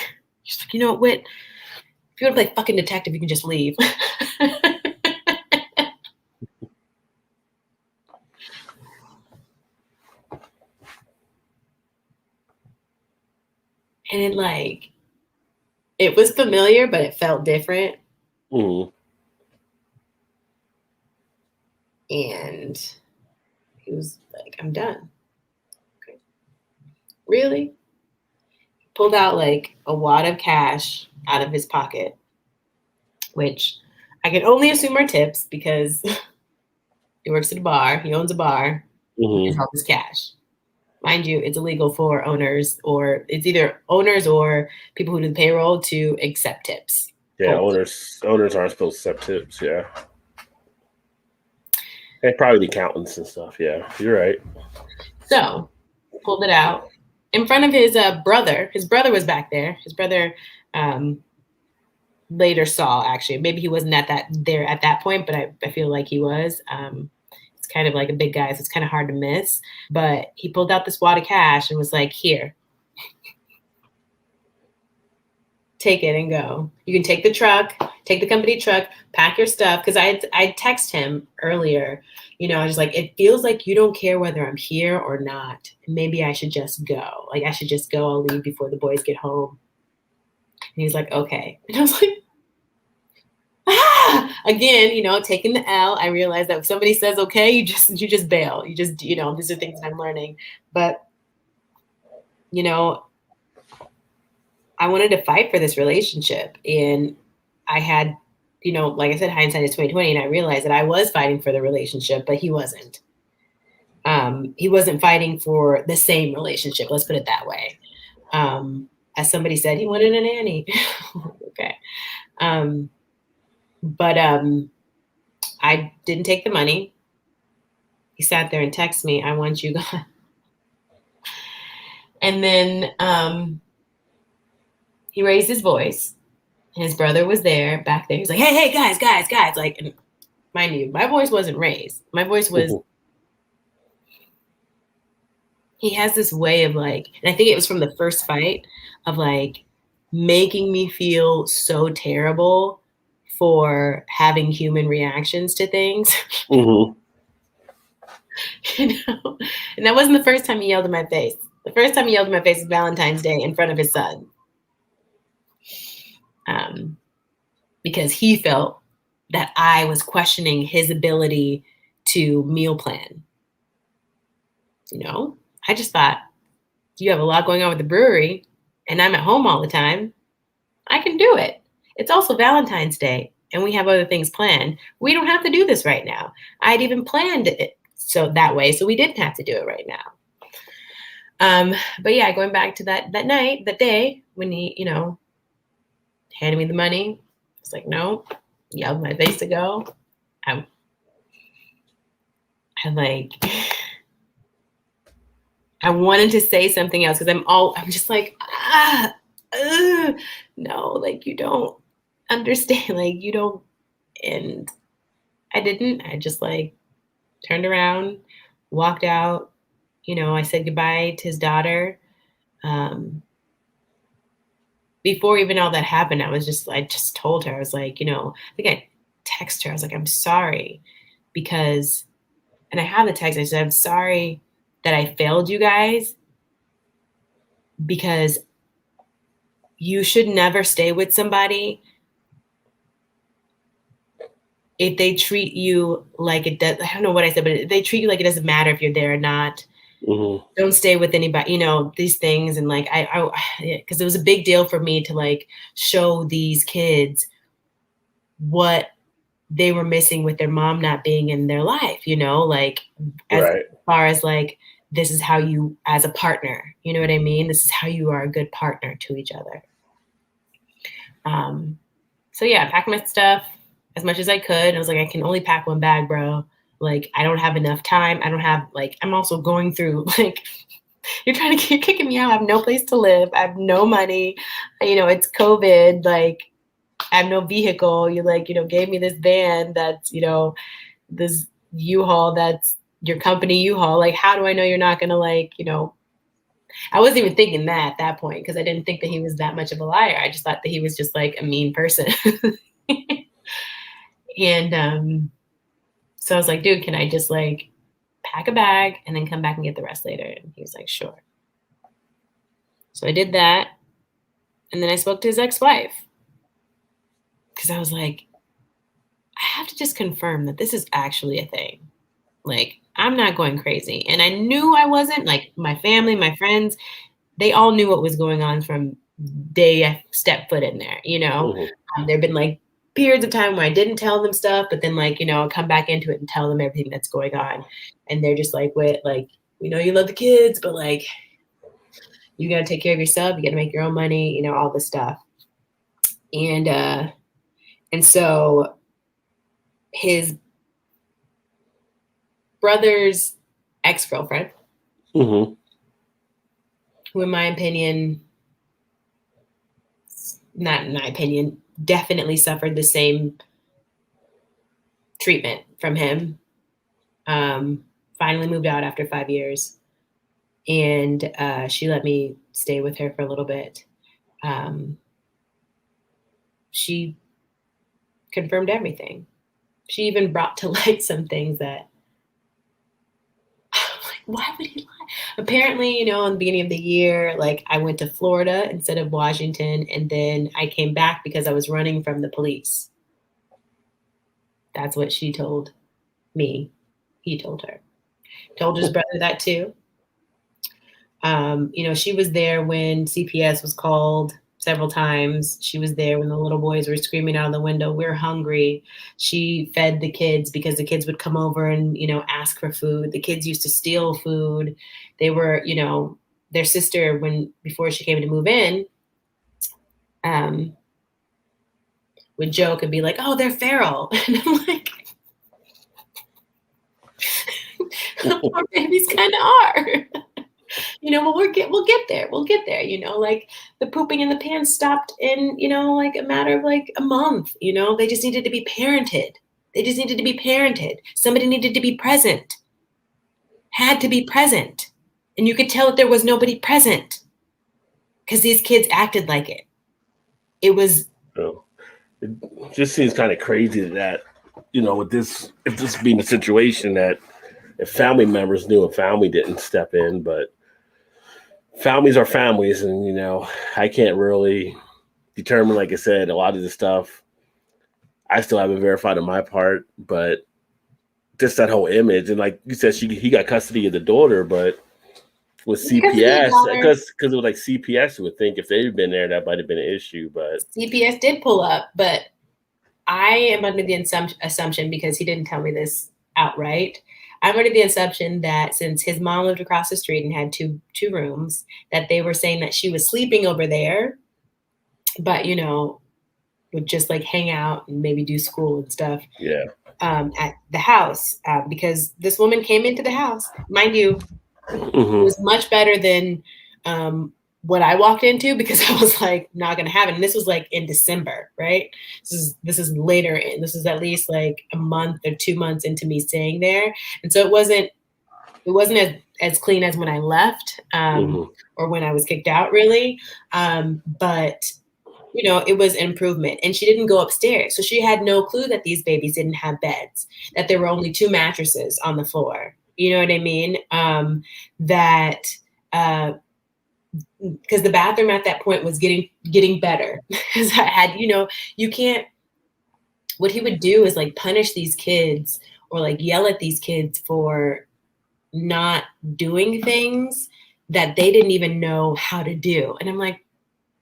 Whit, if you want to play fucking detective, you can just leave. And it was familiar, but it felt different. Mm-hmm. And he was like, I'm done. Okay. Really? He pulled out a wad of cash out of his pocket, which I can only assume are tips because he works at a bar. He owns a bar. Mm-hmm. With all this cash. Mind you, it's illegal for owners, or it's either owners or people who do the payroll, to accept tips. Yeah, owners aren't supposed to accept tips. Yeah. And probably the accountants and stuff. Yeah, you're right. So, pulled it out in front of his brother. His brother was back there. His brother later saw, actually. Maybe he wasn't at that point, but I feel like he was. It's kind of like a big guy, so it's kind of hard to miss. But he pulled out this wad of cash and was like, here. Take it and go. You can take the truck, take the company truck, pack your stuff. Because I text him earlier, I was like, it feels like you don't care whether I'm here or not. Maybe I should just go. I should just go. I'll leave before the boys get home. And he's like, okay. And I was like, again, taking the L. I realized that if somebody says okay, you just bail. You just, these are things that I'm learning. But, I wanted to fight for this relationship. And I had, like I said, hindsight is 20/20, and I realized that I was fighting for the relationship, but he wasn't. He wasn't fighting for the same relationship. Let's put it that way. As somebody said, he wanted a nanny. Okay. But I didn't take the money. He sat there and texted me, I want you gone. And then he raised his voice. His brother was back there. He's like, hey, guys. And mind you, my voice wasn't raised. My voice was he has this way of like, and I think it was from the first fight of like making me feel so terrible for having human reactions to things. Mm-hmm. You know, and that wasn't the first time he yelled in my face. The first time he yelled in my face was Valentine's Day in front of his son, because he felt that I was questioning his ability to meal plan. You know, I just thought, you have a lot going on with the brewery, and I'm at home all the time. I can do it. It's also Valentine's Day, and we have other things planned. We don't have to do this right now. I'd even planned it so that way, so we didn't have to do it right now. But yeah, going back to that day when he, you know, handed me the money, it's like, no, yelled in my face to go. I like, I wanted to say something else because I'm just like, no, like you don't understand, like you don't. And I didn't. I just like turned around, walked out. You know, I said goodbye to his daughter. Before even all that happened, I just told her, I was like, you know, I think I texted her. I was like, I'm sorry because, and I have the text. I said, I'm sorry that I failed you guys because you should never stay with somebody if they treat you like it does. I don't know what I said, but if they treat you like it doesn't matter if you're there or not. Mm-hmm. Don't stay with anybody, you know, these things. And like, because it was a big deal for me to like show these kids what they were missing with their mom not being in their life, you know, like as far as like, this is how you, as a partner, you know what I mean? This is how you are a good partner to each other. So yeah, I packed my stuff as much as I could. I was like, I can only pack one bag, bro. Like, I don't have enough time. I don't have, like, I'm also going through, like, you're trying to keep kicking me out. I have no place to live. I have no money. You know, it's COVID. Like, I have no vehicle. You, like, you know, gave me this van that's, you know, this U-Haul that's your company U-Haul. Like, how do I know you're not going to, like, you know, I wasn't even thinking that at that point because I didn't think that he was that much of a liar. I just thought that he was just, like, a mean person. And so I was like, dude, can I just like pack a bag and then come back and get the rest later? And he was like, sure. So I did that. And then I spoke to his ex-wife because I was like, I have to just confirm that this is actually a thing. Like, I'm not going crazy. And I knew I wasn't. Like, my family, my friends, they all knew what was going on from day I stepped foot in there, you know? Mm-hmm. There have been like periods of time where I didn't tell them stuff, but then like, you know, I'll come back into it and tell them everything that's going on. And they're just like, wait, like, we know you love the kids, but like, you got to take care of yourself. You got to make your own money, you know, all this stuff. And so his brother's ex-girlfriend, mm-hmm. who in my opinion, not in my opinion, definitely suffered the same treatment from him. Finally moved out after 5 years. And she let me stay with her for a little bit. She confirmed everything. She even brought to light some things that, like, why would he lie? Apparently, you know, in the beginning of the year, like I went to Florida instead of Washington. And then I came back because I was running from the police. That's what she told me. He told her. Told his brother that too. You know, she was there when CPS was called several times. She was there when the little boys were screaming out of the window, we're hungry. She fed the kids because the kids would come over and, you know, ask for food. The kids used to steal food. They were, you know, their sister, before she came to move in, would joke and be like, oh, they're feral. And I'm like, our babies kind of are. You know, well, we'll get there. We'll get there. You know, like the pooping in the pants stopped in, you know, like a matter of like a month. You know, they just needed to be parented. Somebody needed to be present. Had to be present. And you could tell that there was nobody present because these kids acted like it. It was. It just seems kind of crazy that, with this, if this being a situation that if family members knew, a family didn't step in, but families are families. And, I can't really determine, like I said, a lot of this stuff I still haven't verified on my part, but just that whole image. And like you said, he got custody of the daughter, but with CPS, because it was like CPS, you would think if they'd been there, that might have been an issue. But CPS did pull up, but I am under the assumption, because he didn't tell me this outright, I'm under the assumption that since his mom lived across the street and had two rooms, that they were saying that she was sleeping over there, but would just like hang out and maybe do school and stuff. Yeah. At the house, because this woman came into the house, mind you, it was much better than what I walked into, because I was like, not gonna have it. And this was like in December, right? This is later in. This is at least like a month or 2 months into me staying there, and so it wasn't as clean as when I left, or when I was kicked out, really. But it was an improvement. And she didn't go upstairs, so she had no clue that these babies didn't have beds, that there were only 2 mattresses on the floor. You know what I mean? That. Because the bathroom at that point was getting better. Because I had, you can't. What he would do is like punish these kids or like yell at these kids for not doing things that they didn't even know how to do. And I'm like,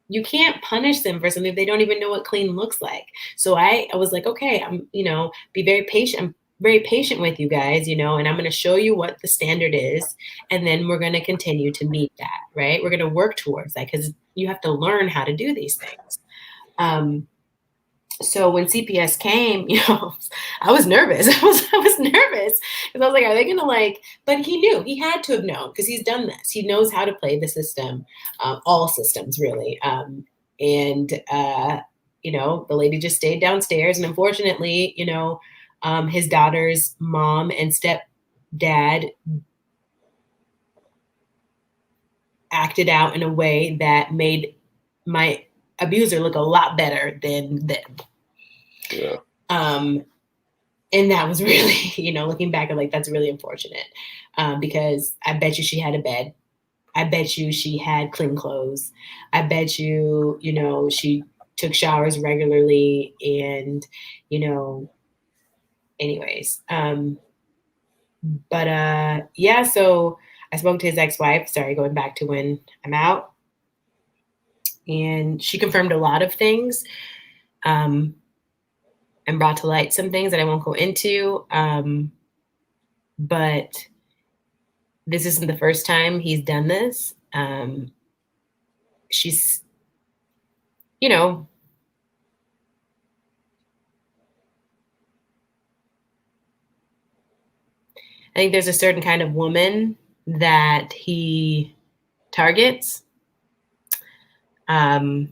you can't punish them for something they don't even know what clean looks like. So I was like, okay, I'm, be very patient. I'm very patient with you guys, and I'm going to show you what the standard is. And then we're going to continue to meet that, right? We're going to work towards that, because you have to learn how to do these things. So when CPS came, I was nervous. I was nervous, because I was like, are they going to but he knew, he had to have known, because he's done this. He knows how to play the system, all systems really. And the lady just stayed downstairs. And unfortunately, his daughter's mom and stepdad acted out in a way that made my abuser look a lot better than them. Yeah. And that was really, looking back, I'm like, that's really unfortunate. Because I bet you she had a bed. I bet you she had clean clothes. I bet you, she took showers regularly, and, anyways. But yeah, so I spoke to his ex-wife, going back to when I'm out. And she confirmed a lot of things, and brought to light some things that I won't go into. But this isn't the first time he's done this. She's, I think there's a certain kind of woman that he targets. And,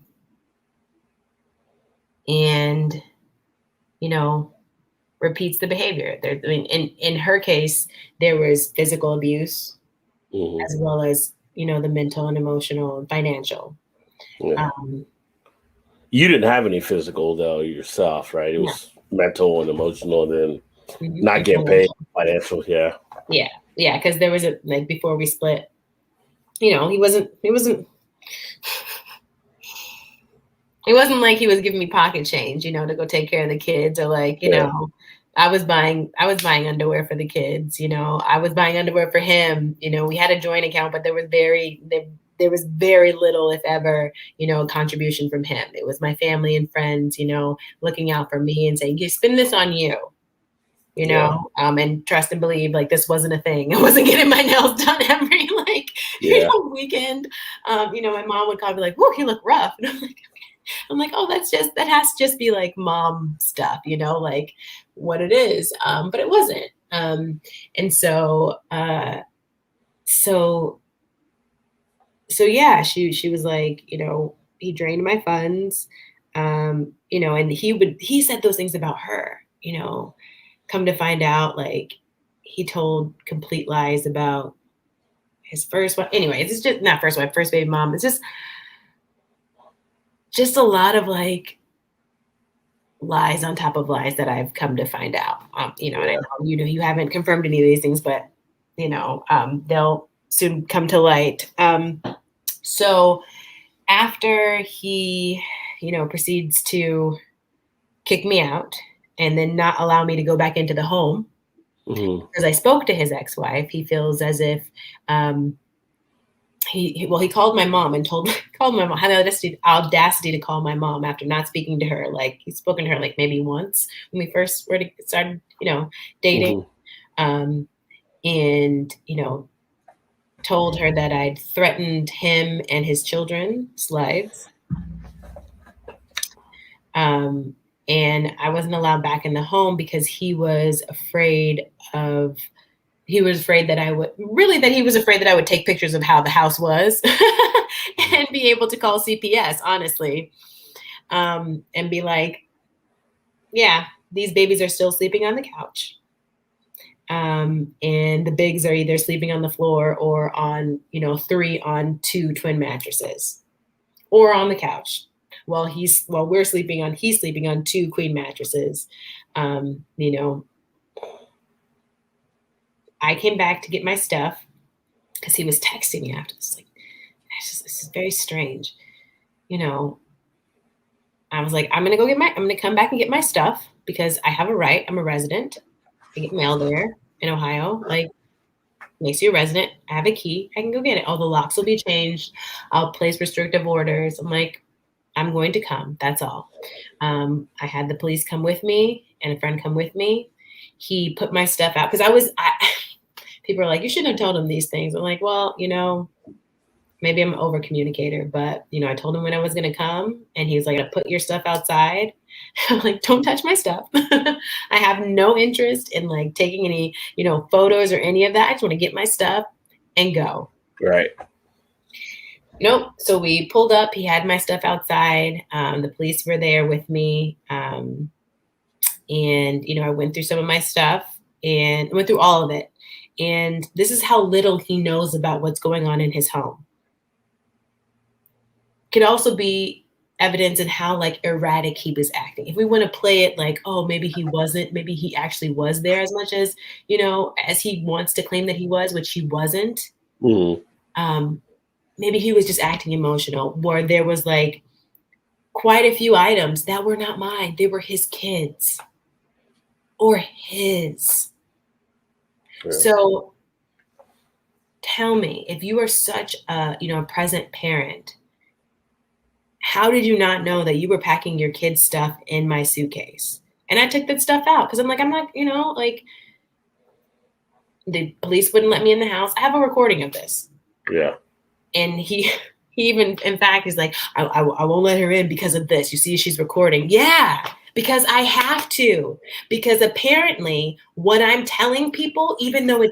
repeats the behavior. In her case, there was physical abuse, as well as, the mental and emotional and financial. Yeah. You didn't have any physical, though, yourself, right? It was mental and emotional, and then not getting paid, financial. Yeah. Yeah. Yeah. Because there was before we split, he wasn't like he was giving me pocket change, to go take care of the kids, or I was buying underwear for the kids, I was buying underwear for him. We had a joint account, but there was very little, if ever, contribution from him. It was my family and friends, looking out for me and saying, you spend this on you, and trust and believe, this wasn't a thing. I wasn't getting my nails done every weekend. My mom would call me like, whoa, he looked rough. And I'm like, oh, that has to just be like mom stuff, what it is. But it wasn't. And so yeah, she was like, he drained my funds, and he said those things about her, come to find out, he told complete lies about his first wife. Anyways, it's just not first wife, first baby mom. It's just a lot of like lies on top of lies that I've come to find out. And I know you haven't confirmed any of these things, but they'll soon come to light. So after he, proceeds to kick me out and then not allow me to go back into the home, because I spoke to his ex-wife, he feels as if he called my mom and called my mom, had the audacity to call my mom after not speaking to her. Like, he's spoken to her like maybe once when we first started, dating. And, told her that I'd threatened him and his children's lives. And I wasn't allowed back in the home because he was afraid that he was afraid that I would take pictures of how the house was and be able to call CPS, honestly. And be like, yeah, these babies are still sleeping on the couch. And the bigs are either sleeping on the floor or on, 3 on 2 twin mattresses, or on the couch while he's sleeping on 2 queen mattresses. I came back to get my stuff because he was texting me after this. Like, this is very strange. I was like, I'm going to come back and get my stuff because I have a right. I'm a resident. I get mail there in Ohio. Like, makes you a resident. I have a key. I can go get it. All the locks will be changed. I'll place restrictive orders. I'm like, I'm going to come. That's all. I had the police come with me and a friend come with me. He put my stuff out because people are like, you shouldn't have told him these things. I'm like, well, maybe I'm an over communicator, but I told him when I was going to come, and he was like, put your stuff outside. I'm like, don't touch my stuff. I have no interest in like taking any, photos or any of that. I just want to get my stuff and go. Right. Nope. So we pulled up. He had my stuff outside. The police were there with me. And, I went through some of my stuff and went through all of it. And this is how little he knows about what's going on in his home. Could also be evidence in how like erratic he was acting. If we want to play it like, oh, maybe he wasn't, maybe he actually was there as much as, as he wants to claim that he was, which he wasn't. Maybe he was just acting emotional, where there was like quite a few items that were not mine. They were his kids or his. Yeah. So tell me, if you are such a, present parent, how did you not know that you were packing your kids' stuff in my suitcase? And I took that stuff out because I'm like, I'm not, like, the police wouldn't let me in the house. I have a recording of this. Yeah. And he even, in fact, he's like, I won't let her in because of this. You see, she's recording. Yeah, because I have to. Because apparently what I'm telling people, even though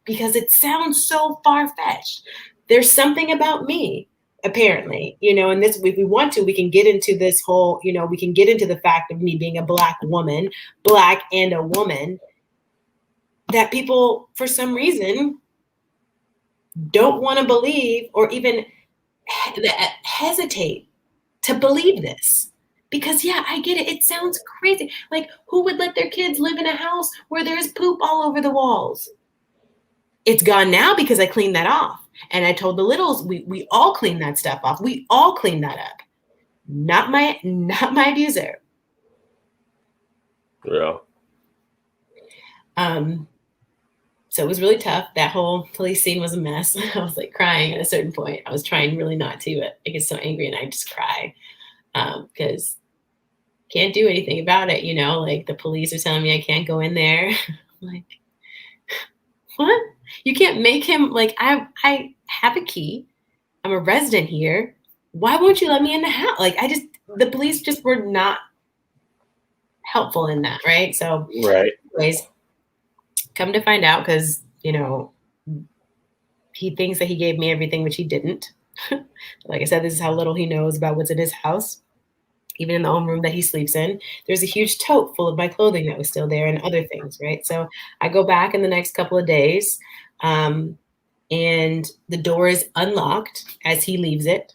because it sounds so far-fetched, there's something about me. Apparently, and this, if we want to, we can get into this whole, we can get into the fact of me being a Black woman, Black and a woman, that people, for some reason, don't want to believe or even hesitate to believe this. Because, yeah, I get it. It sounds crazy. Like, who would let their kids live in a house where there's poop all over the walls? It's gone now because I cleaned that off. And I told the littles, we all clean that stuff off. We all clean that up. Not my abuser. Yeah. So it was really tough. That whole police scene was a mess. I was like crying at a certain point. I was trying really not to, but I get so angry and I just cry because can't do anything about it. Like the police are telling me I can't go in there. I'm like, what? You can't make him, like, I have a key. I'm a resident here. Why won't you let me in the house? Like, the police just were not helpful in that, right? So, right. Anyways, come to find out, because, he thinks that he gave me everything, which he didn't. Like I said, this is how little he knows about what's in his house. Even in the own room that he sleeps in, there's a huge tote full of my clothing that was still there and other things, right? So I go back in the next couple of days. and the door is unlocked as he leaves it.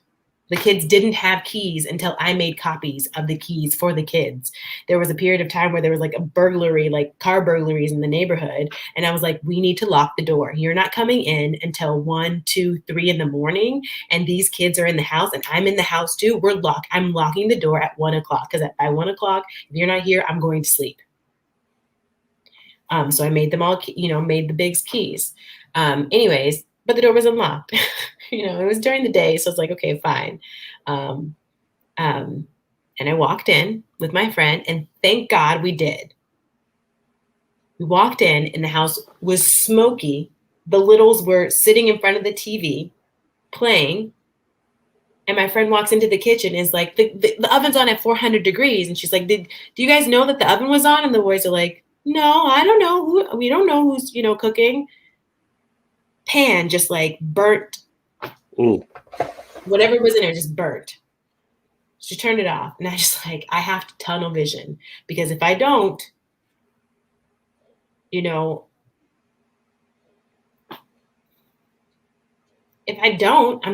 The kids didn't have keys until I made copies of the keys for the kids. There was a period of time where there was like a burglary, like car burglaries in the neighborhood. And I was like, we need to lock the door. You're not coming in until 1, 2, 3 in the morning. And these kids are in the house and I'm in the house too. We're locked. I'm locking the door at 1 o'clock because by 1 o'clock, if you're not here, I'm going to sleep. So I made them all, made the Biggs keys. Anyways, but the door was unlocked. It was during the day. So it's like, okay, fine. And I walked in with my friend and thank God we did. We walked in and the house was smoky. The littles were sitting in front of the TV playing. And my friend walks into the kitchen and is like, the oven's on at 400 degrees. And she's like, do you guys know that the oven was on? And the boys are like, no, I don't know. We don't know who's, cooking. Pan just like burnt. Ooh. Whatever was in there just burnt. She turned it off. And I just like, I have to tunnel vision because if I don't, I'm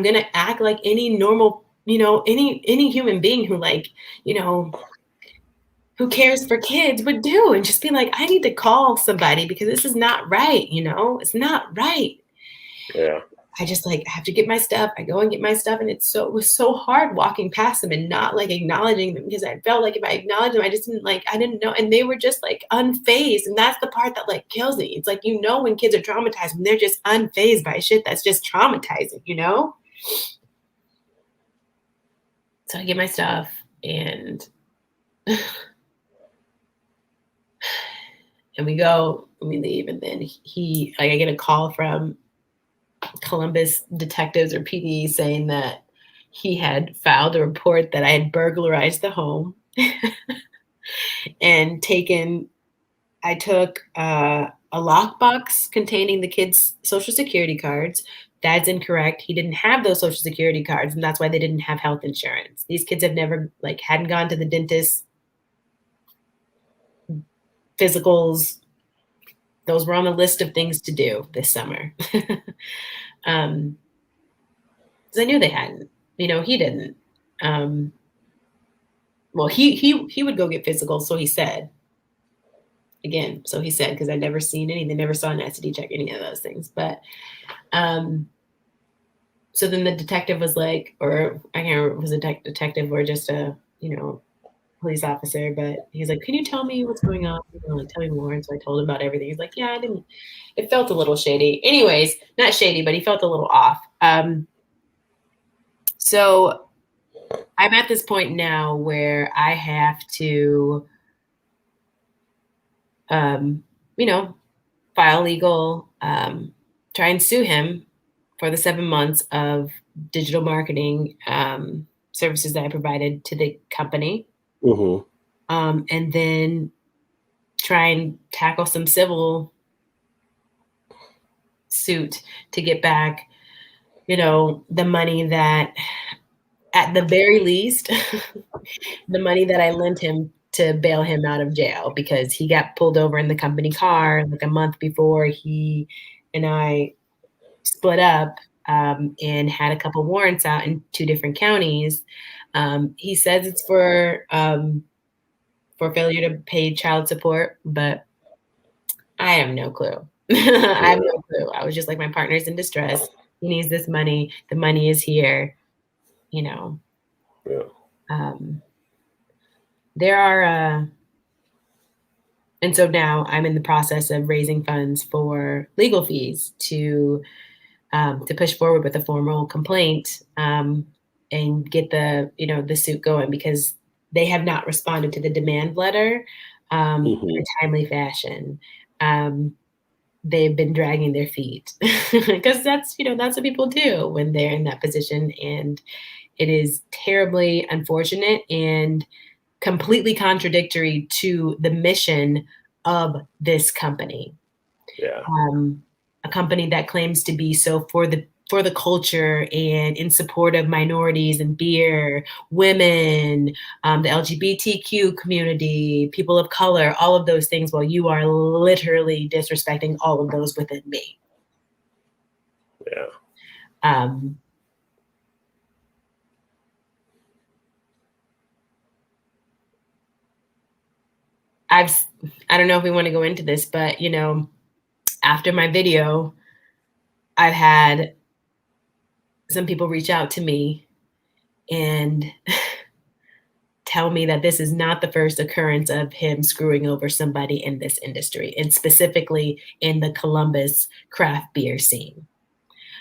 going to act like any normal, any human being who like, who cares for kids would do and just be like, I need to call somebody because this is not right. It's not right. Yeah. I just like have to get my stuff. I go and get my stuff. And it was so hard walking past them and not like acknowledging them because I felt like if I acknowledged them, I didn't know. And they were just like unfazed. And that's the part that like kills me. It's like, when kids are traumatized, when they're just unfazed by shit that's just traumatizing, So I get my stuff and and we go and we leave. And then I get a call from Columbus detectives or PD saying that he had filed a report that I had burglarized the home and I took a lockbox containing the kids' social security cards. That's incorrect. He didn't have those social security cards, and that's why they didn't have health insurance. These kids have never hadn't gone to the dentist, physicals. Those were on the list of things to do this summer. Because I knew they hadn't. He didn't. Well, he would go get physical, so he said. Again, so he said, because I'd never seen any. They never saw an STD check, any of those things. But so then the detective was like, or I can't remember if it was a detective or just a police officer, but he's like, can you tell me what's going on? Tell me more. And so I told him about everything. He's like, yeah, I didn't. It felt a little shady. Anyways, not shady, but he felt a little off. So I'm at this point now where I have to, file legal, try and sue him for the 7 months of digital marketing services that I provided to the company. Mm-hmm. And then try and tackle some civil suit to get back, the money that, at the very least, the money that I lent him to bail him out of jail because he got pulled over in the company car like a month before he and I split up and had a couple warrants out in 2 different counties. He says it's for failure to pay child support, but I have no clue. I have no clue. I was just like, my partner's in distress. He needs this money. The money is here. Yeah. There are, and so now I'm in the process of raising funds for legal fees to push forward with a formal complaint and get the suit going because they have not responded to the demand letter in a timely fashion. They've been dragging their feet because that's what people do when they're in that position. And it is terribly unfortunate and completely contradictory to the mission of this company. Yeah. A company that claims to be so for the culture and in support of minorities and beer, women, the LGBTQ community, people of color, all of those things, while you are literally disrespecting all of those within me. Yeah. I don't know if we want to go into this, but you know, after my video, I've had some people reach out to me and tell me that this is not the first occurrence of him screwing over somebody in this industry, and specifically in the Columbus craft beer scene.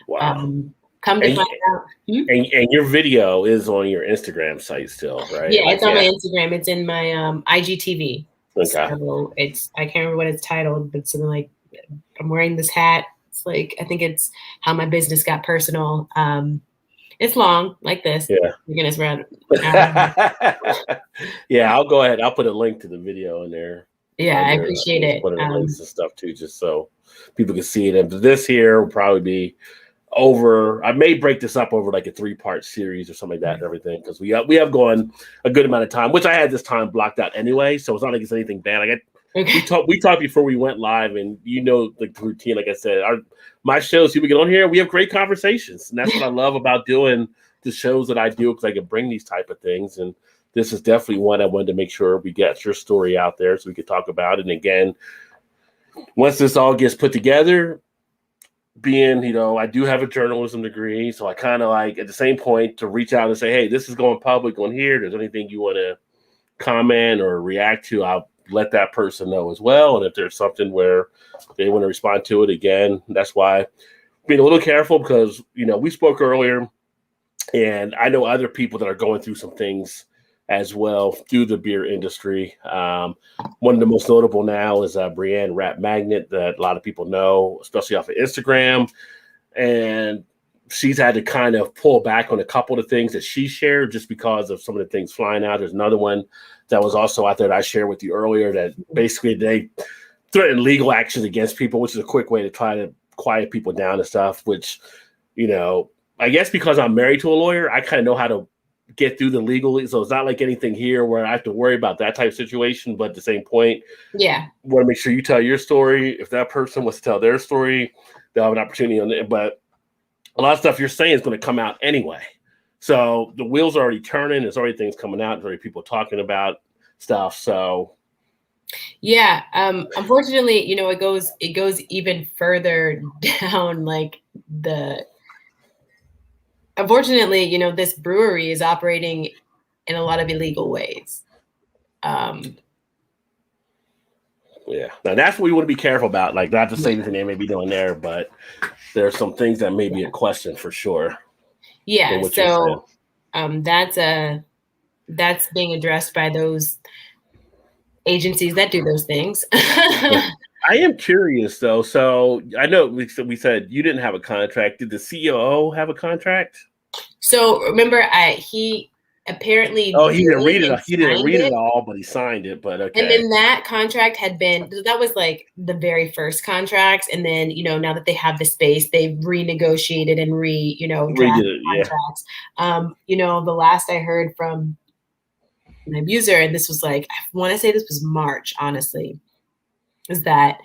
Wow. Come to find out. And your video is on your Instagram site still, right? Yeah, it's on my Instagram. It's in my IGTV. Okay. So I can't remember what it's titled, but something like, I'm wearing this hat. It's like, I think it's how my business got personal. It's long, like this. Yeah. You're gonna run. Yeah, I'll go ahead. I'll put a link to the video in there. Yeah, I appreciate it. Put in links and stuff too, just so people can see it. And this here will probably be over. I may break this up over like a 3-part series or something like that and everything, because we have gone a good amount of time, which I had this time blocked out anyway. So it's not like it's anything bad. Like we talked before we went live, and you know the routine. Like I said, my shows, people get on here, we have great conversations, and that's what I love about doing the shows that I do, because I can bring these type of things. And this is definitely one I wanted to make sure we get your story out there so we could talk about it. And again, once this all gets put together, being, you know, I do have a journalism degree, so I kind of like at the same point to reach out and say, hey, this is going public on here. There's anything you want to comment or react to, I'll let that person know as well. And if there's something where they want to respond to it, again, that's why being a little careful, because, you know, we spoke earlier, and I know other people that are going through some things as well through the beer industry. One of the most notable now is Brienne Rap Magnet, that a lot of people know, especially off of Instagram. And she's had to kind of pull back on a couple of things that she shared just because of some of the things flying out. There's another one that was also out there that I shared with you earlier that basically they threatened legal actions against people, which is a quick way to try to quiet people down and stuff, which, you know, I guess because I'm married to a lawyer, I kind of know how to get through the legal. So it's not like anything here where I have to worry about that type of situation. But at the same point, yeah, want to make sure you tell your story. If that person wants to tell their story, they'll have an opportunity on it. But a lot of stuff you're saying is going to come out anyway. So the wheels are already turning. There's already things coming out. There's already people talking about stuff. So yeah, unfortunately, you know, it goes even further down. Like unfortunately, you know, this brewery is operating in a lot of illegal ways. Yeah, now that's what we want to be careful about. Like, not to say anything they may be doing there, but there are some things that may be a question for sure. Yeah, so that's being addressed by those agencies that do those things. I am curious though. So I know we said you didn't have a contract. Did the COO have a contract? So remember, he apparently he didn't read it. He didn't read it all, but he signed it. But okay. And then that contract that was like the very first contracts. And then, you know, now that they have the space, they've renegotiated and drafted contracts. You know, the last I heard from an abuser, and this was like, I want to say this was March, honestly, is that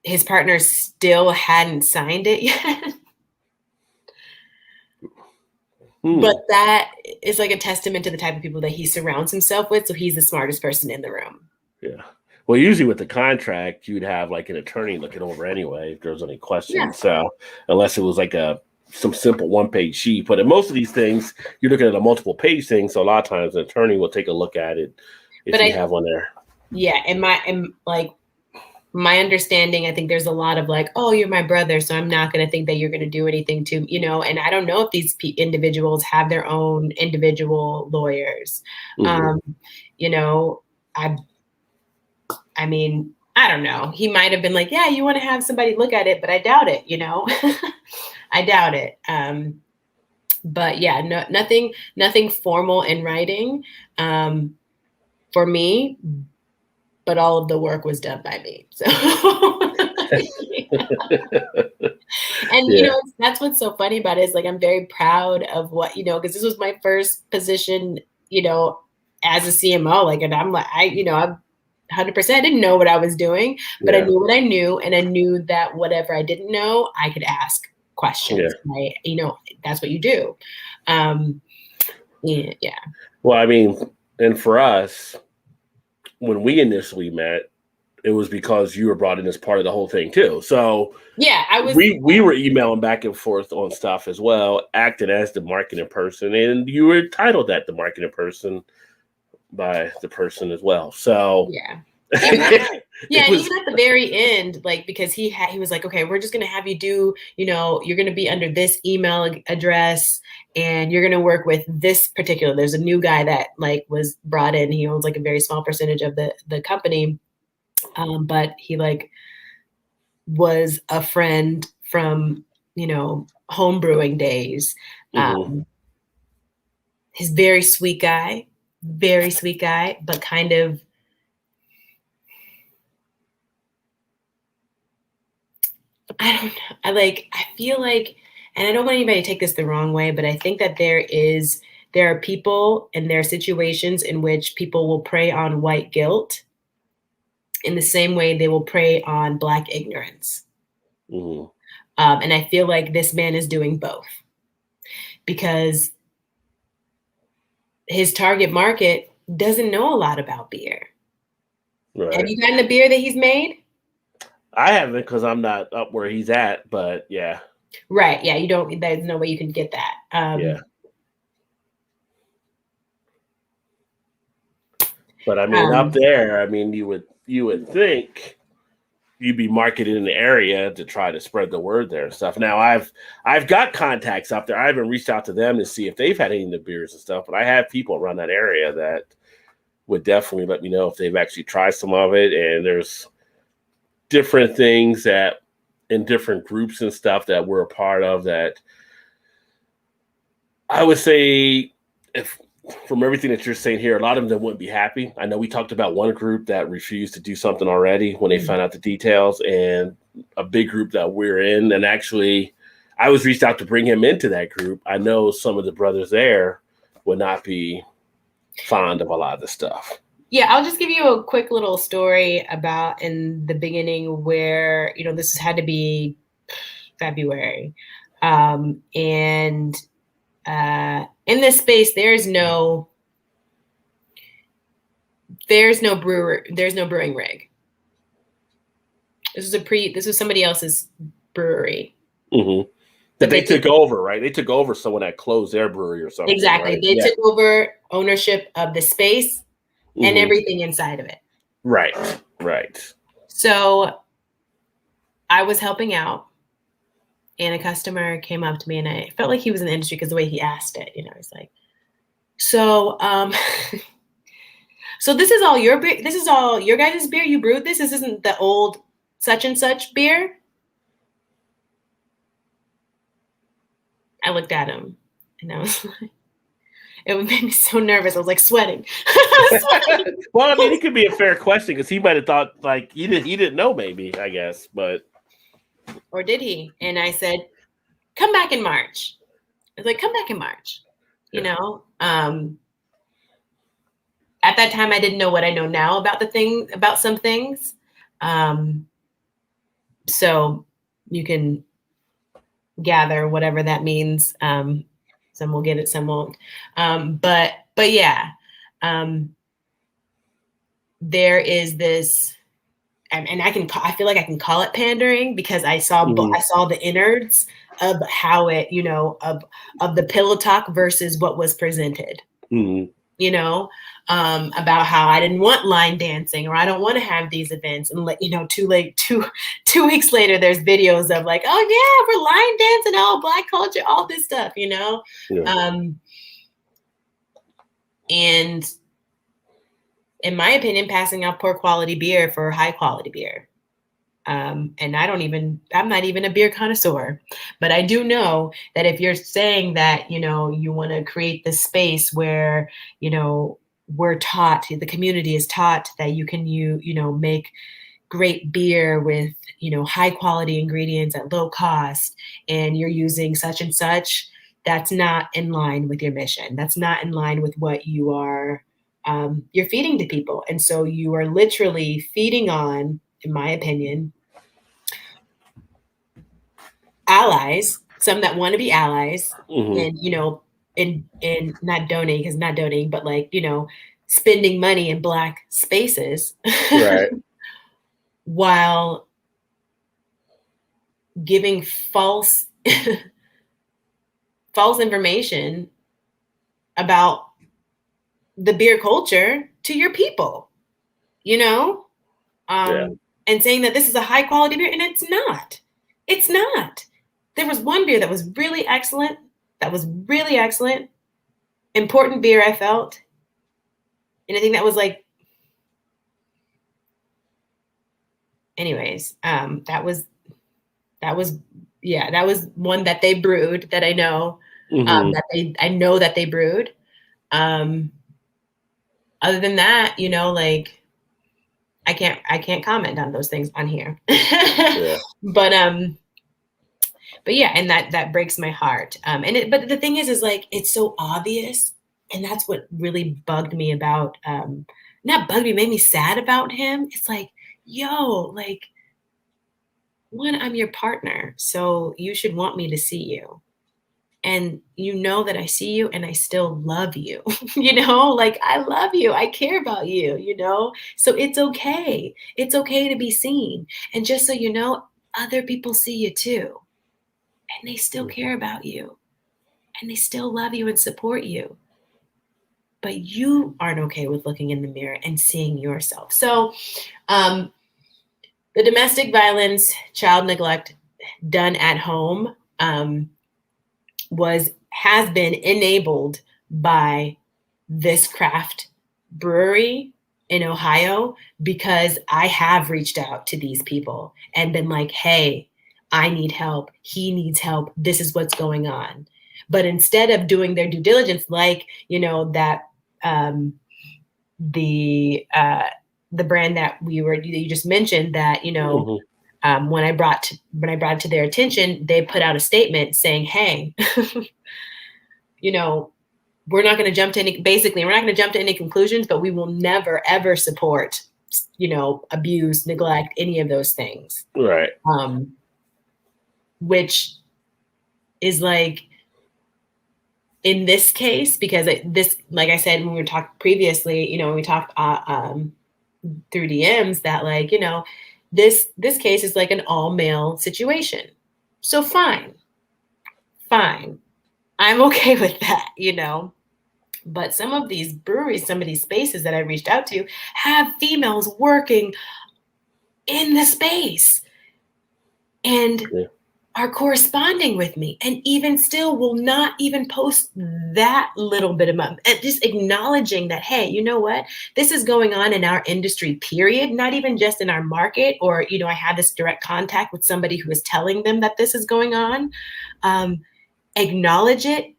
his partner still hadn't signed it yet. But that is like a testament to the type of people that he surrounds himself with. So he's the smartest person in the room. Yeah. Well, usually with the contract, you'd have like an attorney looking over anyway if there was any questions. Yeah. So unless it was like some simple one-page sheet. But in most of these things, you're looking at a multiple-page thing. So a lot of times an attorney will take a look at it if you have one there. Yeah. And my understanding, I think there's a lot of like, oh, you're my brother, so I'm not going to think that you're going to do anything to, you know, and I don't know if these individuals have their own individual lawyers. Mm-hmm. You know, I mean, I don't know. He might have been like, yeah, you want to have somebody look at it, but I doubt it, you know, I doubt it. But yeah, nothing formal in writing for me. But all of the work was done by me. So, and you know, that's what's so funny about it is like, I'm very proud of what, you know, because this was my first position, you know, as a CMO, like, and I'm like, I've 100%. I didn't know what I was doing, but I Yeah. knew what I knew, and I knew that whatever I didn't know, I could ask questions. Yeah. Right? You know, that's what you do. Yeah. Well, I mean, and for us, when we initially met, it was because you were brought in as part of the whole thing too. So Yeah, I was. we were emailing back and forth on stuff as well, acting as the marketing person, and you were titled that the marketing person by the person as well. So Yeah. it And was even at the very end, like, because he was like, okay, we're just going to have you do, you know, you're going to be under this email address, and you're going to work with this particular, there's a new guy that like was brought in. He owns like a very small percentage of the company. But he like was a friend from, you know, home brewing days. He's very sweet guy, but kind of, I don't know. I feel like, and I don't want anybody to take this the wrong way, but I think that there are people and there are situations in which people will prey on white guilt in the same way they will prey on Black ignorance. And I feel like this man is doing both, because his target market doesn't know a lot about beer. right. Have you gotten the beer that he's made? I haven't, because I'm not up where he's at, but yeah. Right. Yeah. You don't, there's no way you can get that. Yeah. But I mean, up there, I mean, you would think you'd be marketed in the area to try to spread the word there and stuff. Now I've got contacts up there. I haven't reached out to them to see if they've had any of the beers and stuff, but I have people around that area that would definitely let me know if they've actually tried some of it. And there's different things that in different groups and stuff that we're a part of that I would say, if from everything that you're saying here, a lot of them wouldn't be happy. I know we talked about one group that refused to do something already when they found out the details, and a big group that we're in. And actually, I was reached out to bring him into that group. I know some of the brothers there would not be fond of a lot of the stuff. Yeah, I'll just give you a quick little story about in the beginning where, you know, this had to be February. And in this space, there's no brewing rig. This was somebody else's brewery. Mm-hmm. That they took over, right? They took over someone that closed their brewery or something. Exactly. Right? They took over ownership of the space and everything inside of it. Right. So I was helping out, and a customer came up to me, and I felt like he was in the industry because the way he asked it, you know, he's like, so so this is all your beer? This is all your guys' beer? You brewed this? This isn't the old such and such beer? I looked at him, and I was like, it made me so nervous. I was like sweating. Well, I mean, it could be a fair question because he might have thought like he didn't know, maybe, I guess, but. Or did he? And I said, come back in March. I was like, come back in March. You know, at that time, I didn't know what I know now about some things. So you can gather whatever that means. Some will get it, some won't. But yeah, there is this, and I feel like I can call it pandering because I saw the innards of how it, you know, of the pillow talk versus what was presented. You know, about how I didn't want line dancing, or I don't want to have these events. And you know, two weeks later, there's videos of like, oh yeah, we're line dancing, all Black culture, all this stuff, you know. And in my opinion, passing out poor quality beer for high quality beer. And I'm not even a beer connoisseur, but I do know that if you're saying that, you know, you want to create this space where, you know, the community is taught that you can, you know, make great beer with, you know, high quality ingredients at low cost, and you're using such and such, that's not in line with your mission. That's not in line with what you are you're feeding to people. And so you are literally feeding on, in my opinion, allies, some that want to be allies, and, and not donating, because not donating, but like, spending money in Black spaces, right, while giving false information about the beer culture to your people, and saying that this is a high quality beer, and it's not. It's not. There was one beer that was really excellent. Important beer, I felt. And I think that was like, anyways, that was one that they brewed, that I know, I know that they brewed. Other than that, like, I can't comment on those things on here. yeah. But yeah, and that breaks my heart. But the thing is like, it's so obvious, and that's what really bugged me about, not bugged me, made me sad about him. It's like, yo, like, one, I'm your partner, so you should want me to see you. And you know that I see you and I still love you, like, I love you. I care about you, so it's okay. It's okay to be seen. And just so you know, other people see you too. And they still care about you. And they still love you and support you. But you aren't okay with looking in the mirror and seeing yourself. So the domestic violence, child neglect done at home has been enabled by this craft brewery in Ohio, because I have reached out to these people and been like, hey, I need help. He needs help. This is what's going on. But instead of doing their due diligence, like, that the brand that you just mentioned, that, when I brought it to their attention, they put out a statement saying, hey, we're not going to jump to any conclusions, but we will never, ever support, abuse, neglect, any of those things. Right. Which is like, in this case, because like I said, when we talked previously, when we talked through DMs, that, like, this case is like an all male situation. So fine. I'm okay with that, But some of these breweries, some of these spaces that I reached out to, have females working in the space and are corresponding with me, and even still will not even post that little bit of money, and just acknowledging that, hey, you know what, this is going on in our industry, period, not even just in our market, or, I have this direct contact with somebody who is telling them that this is going on. Acknowledge it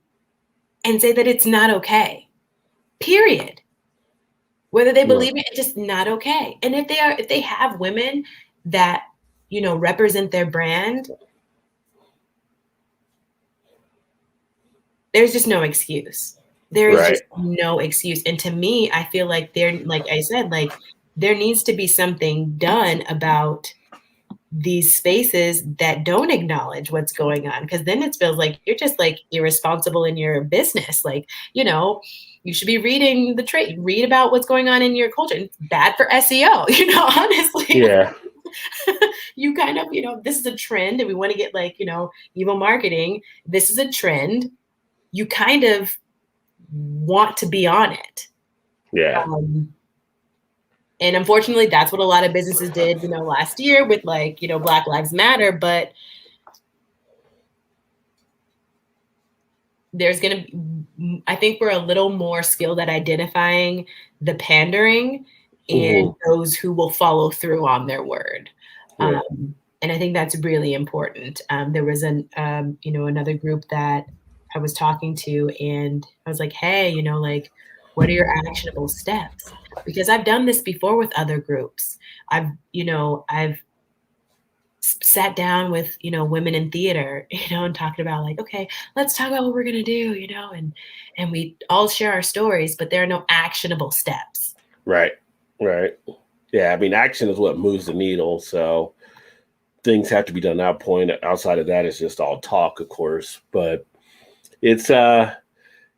and say that it's not okay, period. Whether they believe it, it's just not okay. And if they have women that, represent their brand, there's just no excuse. There is just no excuse. And to me, I feel like like I said, like, there needs to be something done about these spaces that don't acknowledge what's going on, because then it feels like you're just like irresponsible in your business. Like, you should be reading the trade, read about what's going on in your culture. It's bad for SEO, honestly. Yeah. You kind of, this is a trend, and we want to get, like, email marketing. This is a trend. You kind of want to be on it. Yeah. And unfortunately, that's what a lot of businesses did, last year with, like, Black Lives Matter. But there's going to, I think we're a little more skilled at identifying the pandering and those who will follow through on their word. Yeah. And I think that's really important. There was another group that I was talking to, and I was like, hey, like, what are your actionable steps? Because I've done this before with other groups. I've sat down with, women in theater, and talking about like, okay, let's talk about what we're going to do, and we all share our stories, but there are no actionable steps. Right. Right. Yeah. I mean, action is what moves the needle. So things have to be done at that point. Outside of that, it's just all talk, of course. But it's an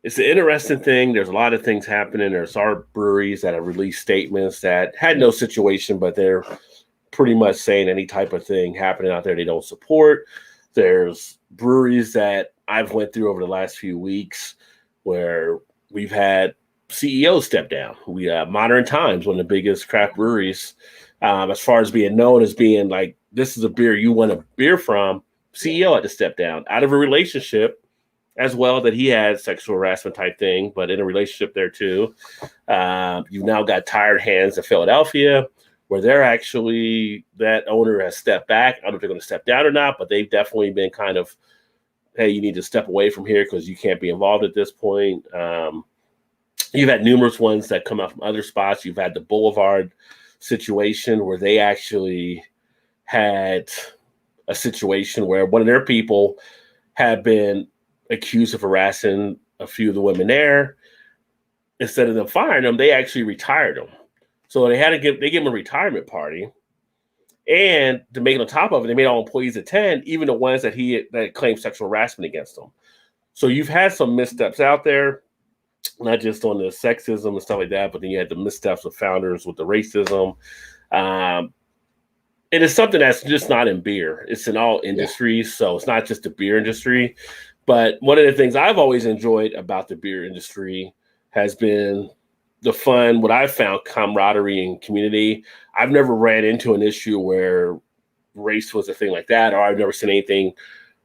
interesting thing. There's a lot of things happening. There's our breweries that have released statements that had no situation, but they're pretty much saying any type of thing happening out there they don't support. There's breweries that I've went through over the last few weeks where we've had CEOs step down. We Modern Times, one of the biggest craft breweries, as far as being known as being like, this is a beer you want a beer from, CEO had to step down out of a relationship as well that he had sexual harassment type thing, but in a relationship there too. You've now got Tired Hands in Philadelphia, where they're actually, that owner has stepped back. I don't know if they're going to step down or not, but they've definitely been kind of, hey, you need to step away from here because you can't be involved at this point. You've had numerous ones that come out from other spots. You've had the Boulevard situation where they actually had a situation where one of their people had been accused of harassing a few of the women there. Instead of them firing them, they actually retired them. So they gave him a retirement party, and to make it on top of it, they made all employees attend, even the ones that claimed sexual harassment against them. So you've had some missteps out there, not just on the sexism and stuff like that, but then you had the missteps with founders with the racism. And it's something that's just not in beer. It's in all industries. Yeah. So it's not just the beer industry. But one of the things I've always enjoyed about the beer industry has been the fun, what I've found, camaraderie and community. I've never ran into an issue where race was a thing like that, or I've never seen anything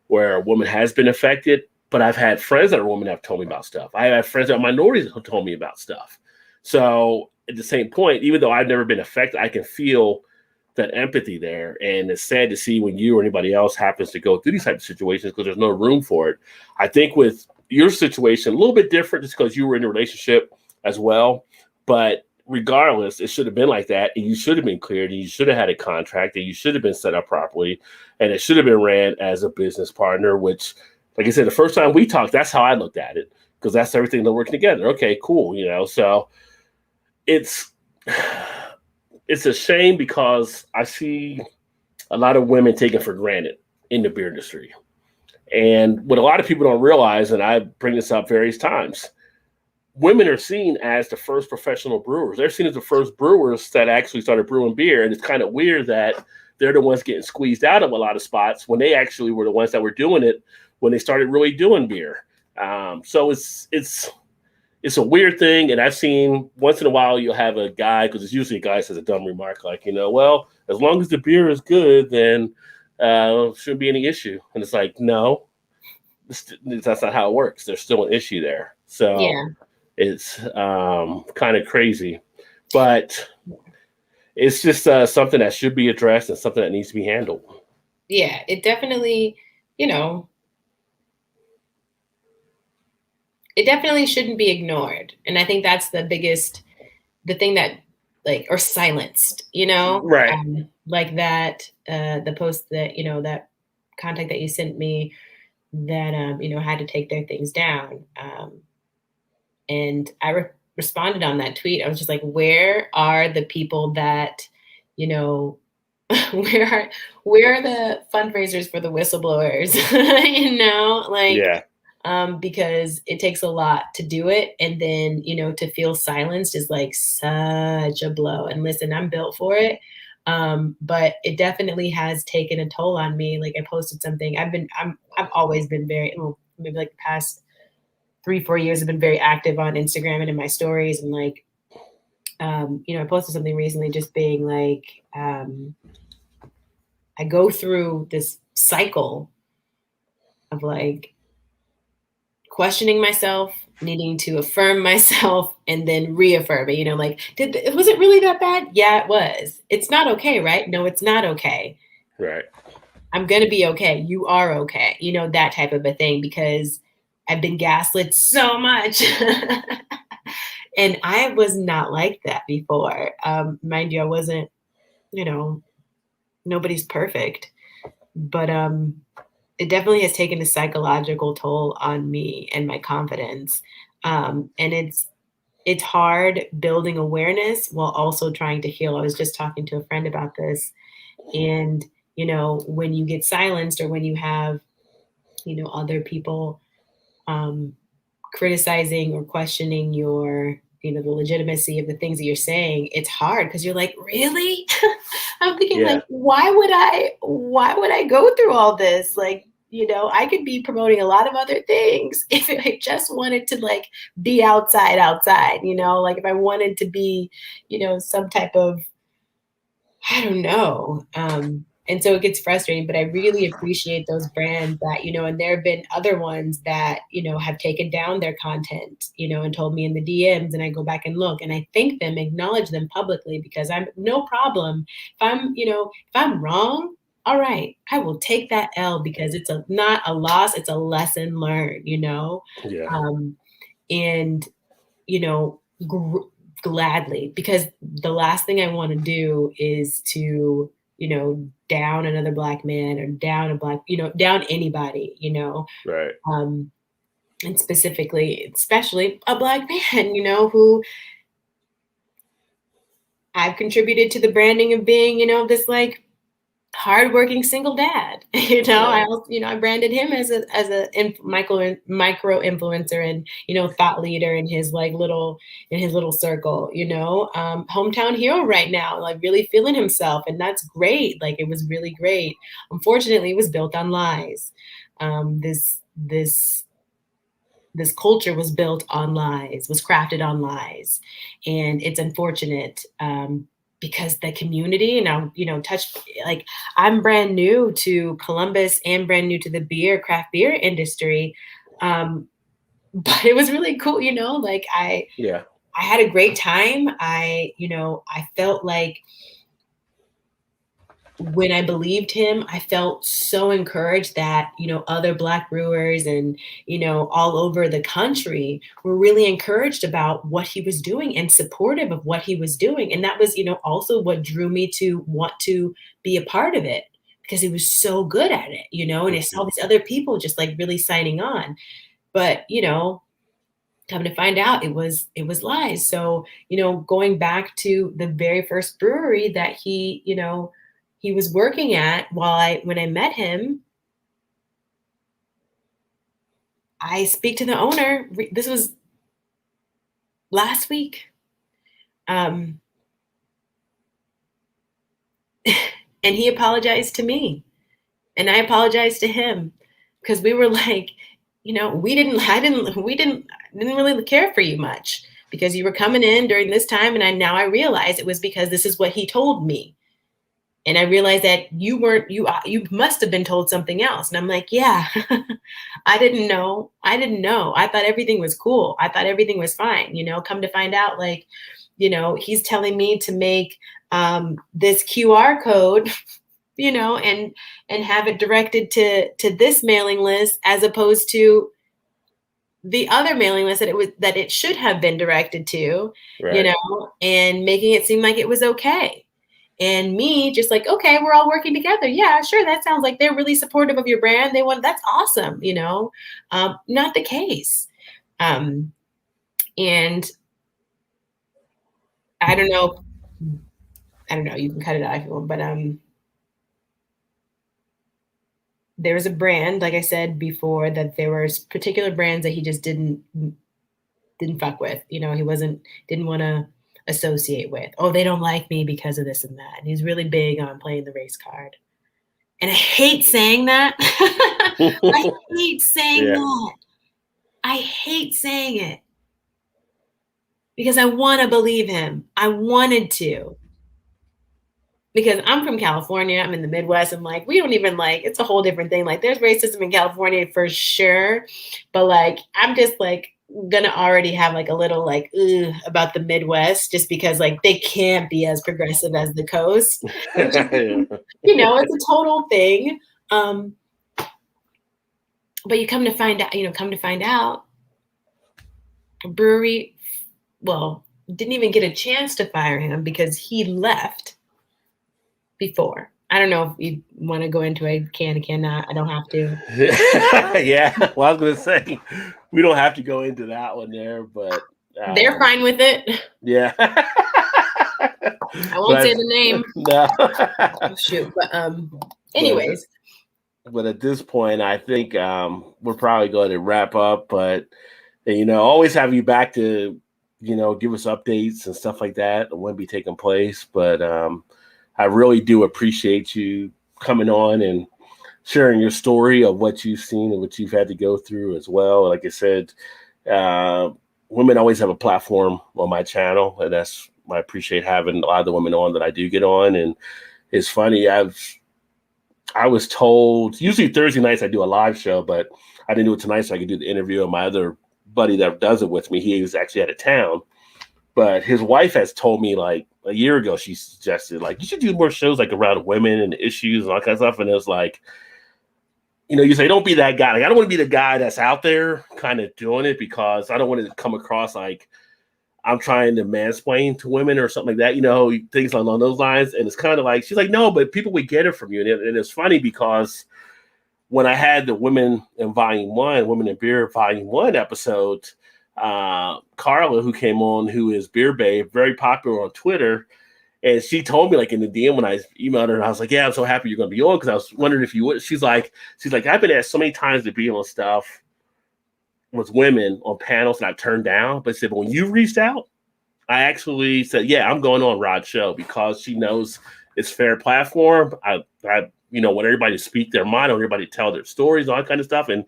where a woman has been affected. But I've had friends that are women that have told me about stuff. I have friends that are minorities who told me about stuff. So at the same point, even though I've never been affected, I can feel that empathy there. And it's sad to see when you or anybody else happens to go through these types of situations because there's no room for it. I think with your situation, a little bit different just because you were in a relationship as well. But regardless, it should have been like that. And you should have been cleared. And you should have had a contract. And you should have been set up properly. And it should have been ran as a business partner, which, like I said, the first time we talked, that's how I looked at it. Because that's everything that working together. Okay, cool. So it's a shame because I see a lot of women taken for granted in the beer industry. And what a lot of people don't realize, and I bring this up various times, women are seen as the first professional brewers. They're seen as the first brewers that actually started brewing beer. And it's kind of weird that they're the ones getting squeezed out of a lot of spots when they actually were the ones that were doing it when they started really doing beer. So it's a weird thing. And I've seen once in a while you'll have a guy, because it's usually a guy says a dumb remark like, well, as long as the beer is good, then shouldn't be any issue. And it's like, no, that's not how it works. There's still an issue there. So yeah. It's kind of crazy, but it's just something that should be addressed and something that needs to be handled. Yeah, it definitely, it definitely shouldn't be ignored. And I think that's the thing that or silenced, right. Like that, the post that, that contact that you sent me that, had to take their things down. And I responded on that tweet. I was just like, where are the people that, where are the fundraisers for the whistleblowers? Yeah. Because it takes a lot to do it. And then, to feel silenced is like such a blow. And listen, I'm built for it. But it definitely has taken a toll on me. Like I posted something. I've always been very, maybe like the past 3-4 years, I've been very active on Instagram and in my stories. And I posted something recently just being like, I go through this cycle of questioning myself, needing to affirm myself, and then reaffirm it. Was it really that bad? Yeah, it was. It's not okay, right? No, it's not okay. Right. I'm going to be okay. You are okay. That type of a thing, because I've been gaslit so much. And I was not like that before. Mind you, I wasn't, nobody's perfect. But it definitely has taken a psychological toll on me and my confidence. And it's hard building awareness while also trying to heal. I was just talking to a friend about this. And, when you get silenced or when you have, other people um, criticizing or questioning your, the legitimacy of the things that you're saying, it's hard because you're like, really? I'm thinking like, Yeah. why would I go through all this? Like, I could be promoting a lot of other things if I just wanted to like be outside, like if I wanted to be, some type of, I don't know. And so it gets frustrating, but I really appreciate those brands that, and there have been other ones that, have taken down their content, and told me in the DMs, and I go back and look and I thank them, acknowledge them publicly because I'm no problem. If I'm wrong, all right, I will take that L because it's not a loss, it's a lesson learned, Yeah. um, and you know, gr- gladly, because the last thing I want to do is to, down another black man or down a black, down anybody, Right. um, and especially a black man, who I've contributed to the branding of being, this like hardworking single dad. I Right. also, I branded him as a micro influencer and thought leader in his little circle. Hometown hero right now, like really feeling himself, and that's great. Like it was really great. Unfortunately, it was built on lies. This culture was built on lies, was crafted on lies, and it's unfortunate. Because the community, and I, touch, like I'm brand new to Columbus and brand new to the craft beer industry. But it was really cool, like Yeah. I had a great time. I felt like when I believed him, I felt so encouraged that, other Black brewers and, all over the country were really encouraged about what he was doing and supportive of what he was doing. And that was, also what drew me to want to be a part of it because he was so good at it, and I saw Mhm. these other people just like really signing on. But, come to find out it was lies. So, going back to the very first brewery that he was working at when I met him, I speak to the owner. This was last week. Um, and he apologized to me and I apologized to him because we were like, we didn't really care for you much because you were coming in during this time. And now I realize it was because this is what he told me. And I realized that you must have been told something else. And I'm like, yeah, I didn't know. I thought everything was cool. I thought everything was fine. Come to find out, like, he's telling me to make this QR code, and have it directed to this mailing list as opposed to the other mailing list that it should have been directed to, Right. and making it seem like it was okay. And me just like, okay, we're all working together. Yeah, sure. That sounds like they're really supportive of your brand. That's awesome. Not the case. And I don't know. I don't know. You can cut it out if you want, but there was a brand, like I said before, that there were particular brands that he just didn't fuck with. Didn't want to associate with. Oh, they don't like me because of this and that. And he's really big on playing the race card. And I hate saying that. I hate saying Yeah. that. I hate saying it because I want to believe him. I wanted to. Because I'm from California, I'm in the Midwest. I'm like, we don't even like, it's a whole different thing. Like, there's racism in California for sure. But like, I'm just like, gonna already have like a little like, ugh, about the Midwest just because like they can't be as progressive as the coast. Which is, Yeah. it's a total thing. Um, but you come to find out, a brewery, well, didn't even get a chance to fire him because he left before. I don't know if you want to go into it. Can or cannot. I don't have to. Yeah. Well, I was going to say, we don't have to go into that one there, but they're fine with it. Yeah. I won't say the name. No. Oh, shoot. But anyways. But at this point, I think we're probably going to wrap up. But always have you back to give us updates and stuff like that and when be taking place. But I really do appreciate you coming on and sharing your story of what you've seen and what you've had to go through as well. Like I said, women always have a platform on my channel, and I appreciate having a lot of the women on that I do get on. And it's funny, I was told usually Thursday nights I do a live show, but I didn't do it tonight so I could do the interview. And my other buddy that does it with me, he was actually out of town, but his wife has told me like a year ago, she suggested like, you should do more shows like around women and issues and all kind of stuff. And it was like, you say, don't be that guy. Like, I don't want to be the guy that's out there kind of doing it because I don't want to come across like I'm trying to mansplain to women or something like that, things along those lines. And it's kind of like, she's like, no, but people would get it from you. And it's funny because when I had the Women in Beer Volume 1 episode, Carla, who came on, who is Beer Babe, very popular on Twitter, and she told me like in the DM when I emailed her, and I was like, yeah, I'm so happy you're going to be on because I was wondering if you would. She's like, I've been asked so many times to be on stuff with women on panels and I've turned down. But said, but when you reached out, I actually said, yeah, I'm going on Rod's show because she knows it's fair platform. I want everybody to speak their mind, I want everybody to tell their stories, all that kind of stuff. And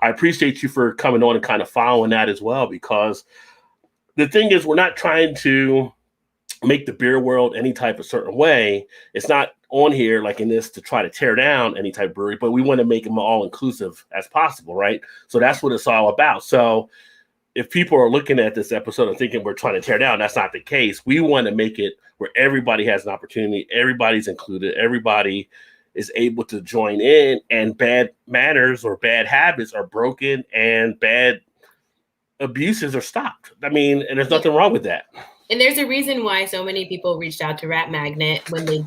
I appreciate you for coming on and kind of following that as well, because the thing is, we're not trying to make the beer world any type of certain way. It's not on here like in this to try to tear down any type of brewery, but we want to make them all inclusive as possible, right? So that's what it's all about. So if people are looking at this episode and thinking we're trying to tear down, that's not the case. We want to make it where everybody has an opportunity, everybody's included, everybody is able to join in, and bad manners or bad habits are broken and bad abuses are stopped. I mean, and there's nothing wrong with that. And there's a reason why so many people reached out to Rap Magnet when they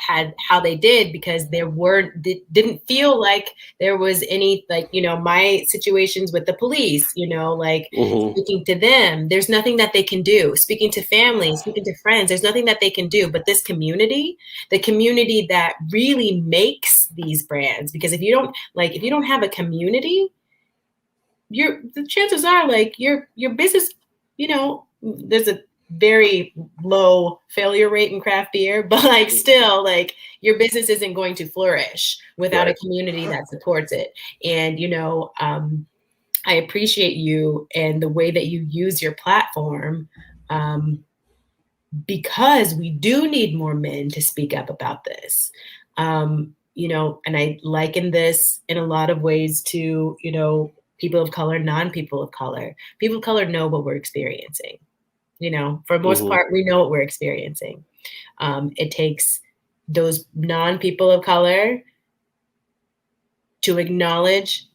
had how they did, because didn't feel like there was any, like, my situations with the police, speaking to them, there's nothing that they can do. Speaking to family, speaking to friends, there's nothing that they can do. But this community, the community that really makes these brands, because if you don't have a community, the chances are like your business, there's a very low failure rate in craft beer, but still your business isn't going to flourish without a community that supports it. And I appreciate you and the way that you use your platform, because we do need more men to speak up about this. And I liken this in a lot of ways to people of color, non-people of color. People of color know what we're experiencing. For the most part, we know what we're experiencing. It takes those non-people of color to acknowledge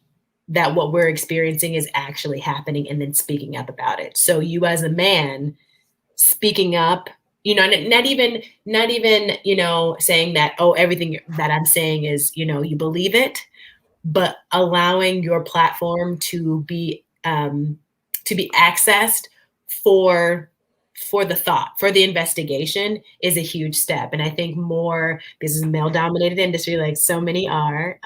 that what we're experiencing is actually happening and then speaking up about it. So you as a man speaking up, not even saying that, oh, everything that I'm saying is, you believe it, but allowing your platform to be accessed for the thought, for the investigation, is a huge step. And I think this is a male-dominated industry, like so many are,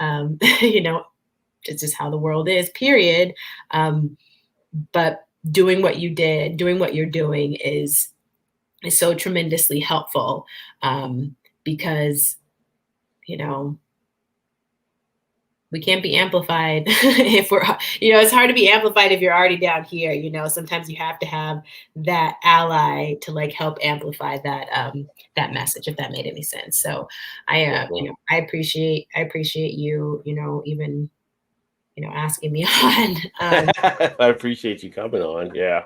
it's just how the world is, period. But doing what you did, doing what you're doing is so tremendously helpful, because, we can't be amplified if we're, it's hard to be amplified if you're already down here. Sometimes you have to have that ally to help amplify that message, if that made any sense. So I appreciate you, even, asking me on. I appreciate you coming on. Yeah.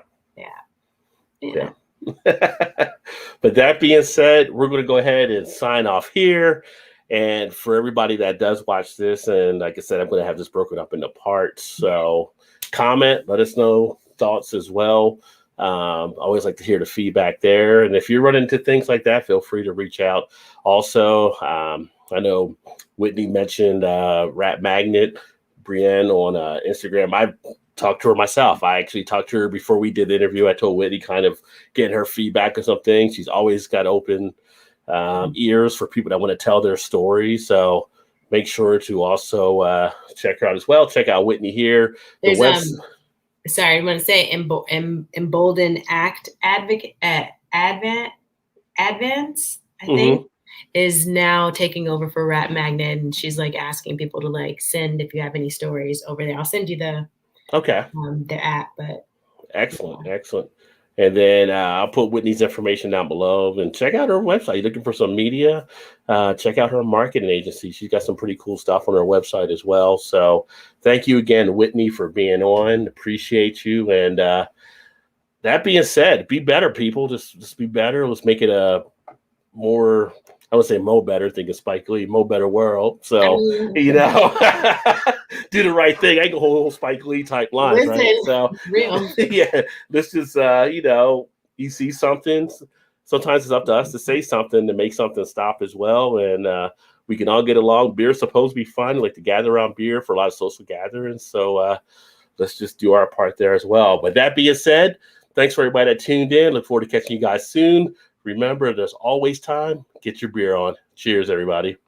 But that being said, we're going to go ahead and sign off here. And for everybody that does watch this, and like I said, I'm going to have this broken up into parts. So comment, let us know thoughts as well. Always like to hear the feedback there. And if you run into things like that, feel free to reach out. Also, I know Whitney mentioned Rat Magnet, Brienne on Instagram. I talked to her myself. I actually talked to her before we did the interview. I told Whitney kind of getting her feedback on some things. She's always got open ears for people that want to tell their story. So make sure to also check her out as well. Check out Whitney here. The website. Sorry, I want to say Embolden Act Advocate Advance, I think, is now taking over for Rat Magnet, and she's like asking people to like send if you have any stories over there. I'll send you the app, but excellent. And then I'll put Whitney's information down below, and check out her website. You're looking for some media, check out her marketing agency. She's got some pretty cool stuff on her website as well. So thank you again, Whitney, for being on. Appreciate you. And that being said, be better, people. Just be better. Let's make it a more, I would say Mo better, thinking Spike Lee, Mo better world. So, do the right thing. I can hold Spike Lee type lines, right? So, real. Yeah, let's just, you see something. Sometimes it's up to us to say something to make something stop as well. And we can all get along. Beer's supposed to be fun. We like to gather around beer for a lot of social gatherings. So, let's just do our part there as well. But that being said, thanks for everybody that tuned in. Look forward to catching you guys soon. Remember, there's always time. Get your beer on. Cheers, everybody.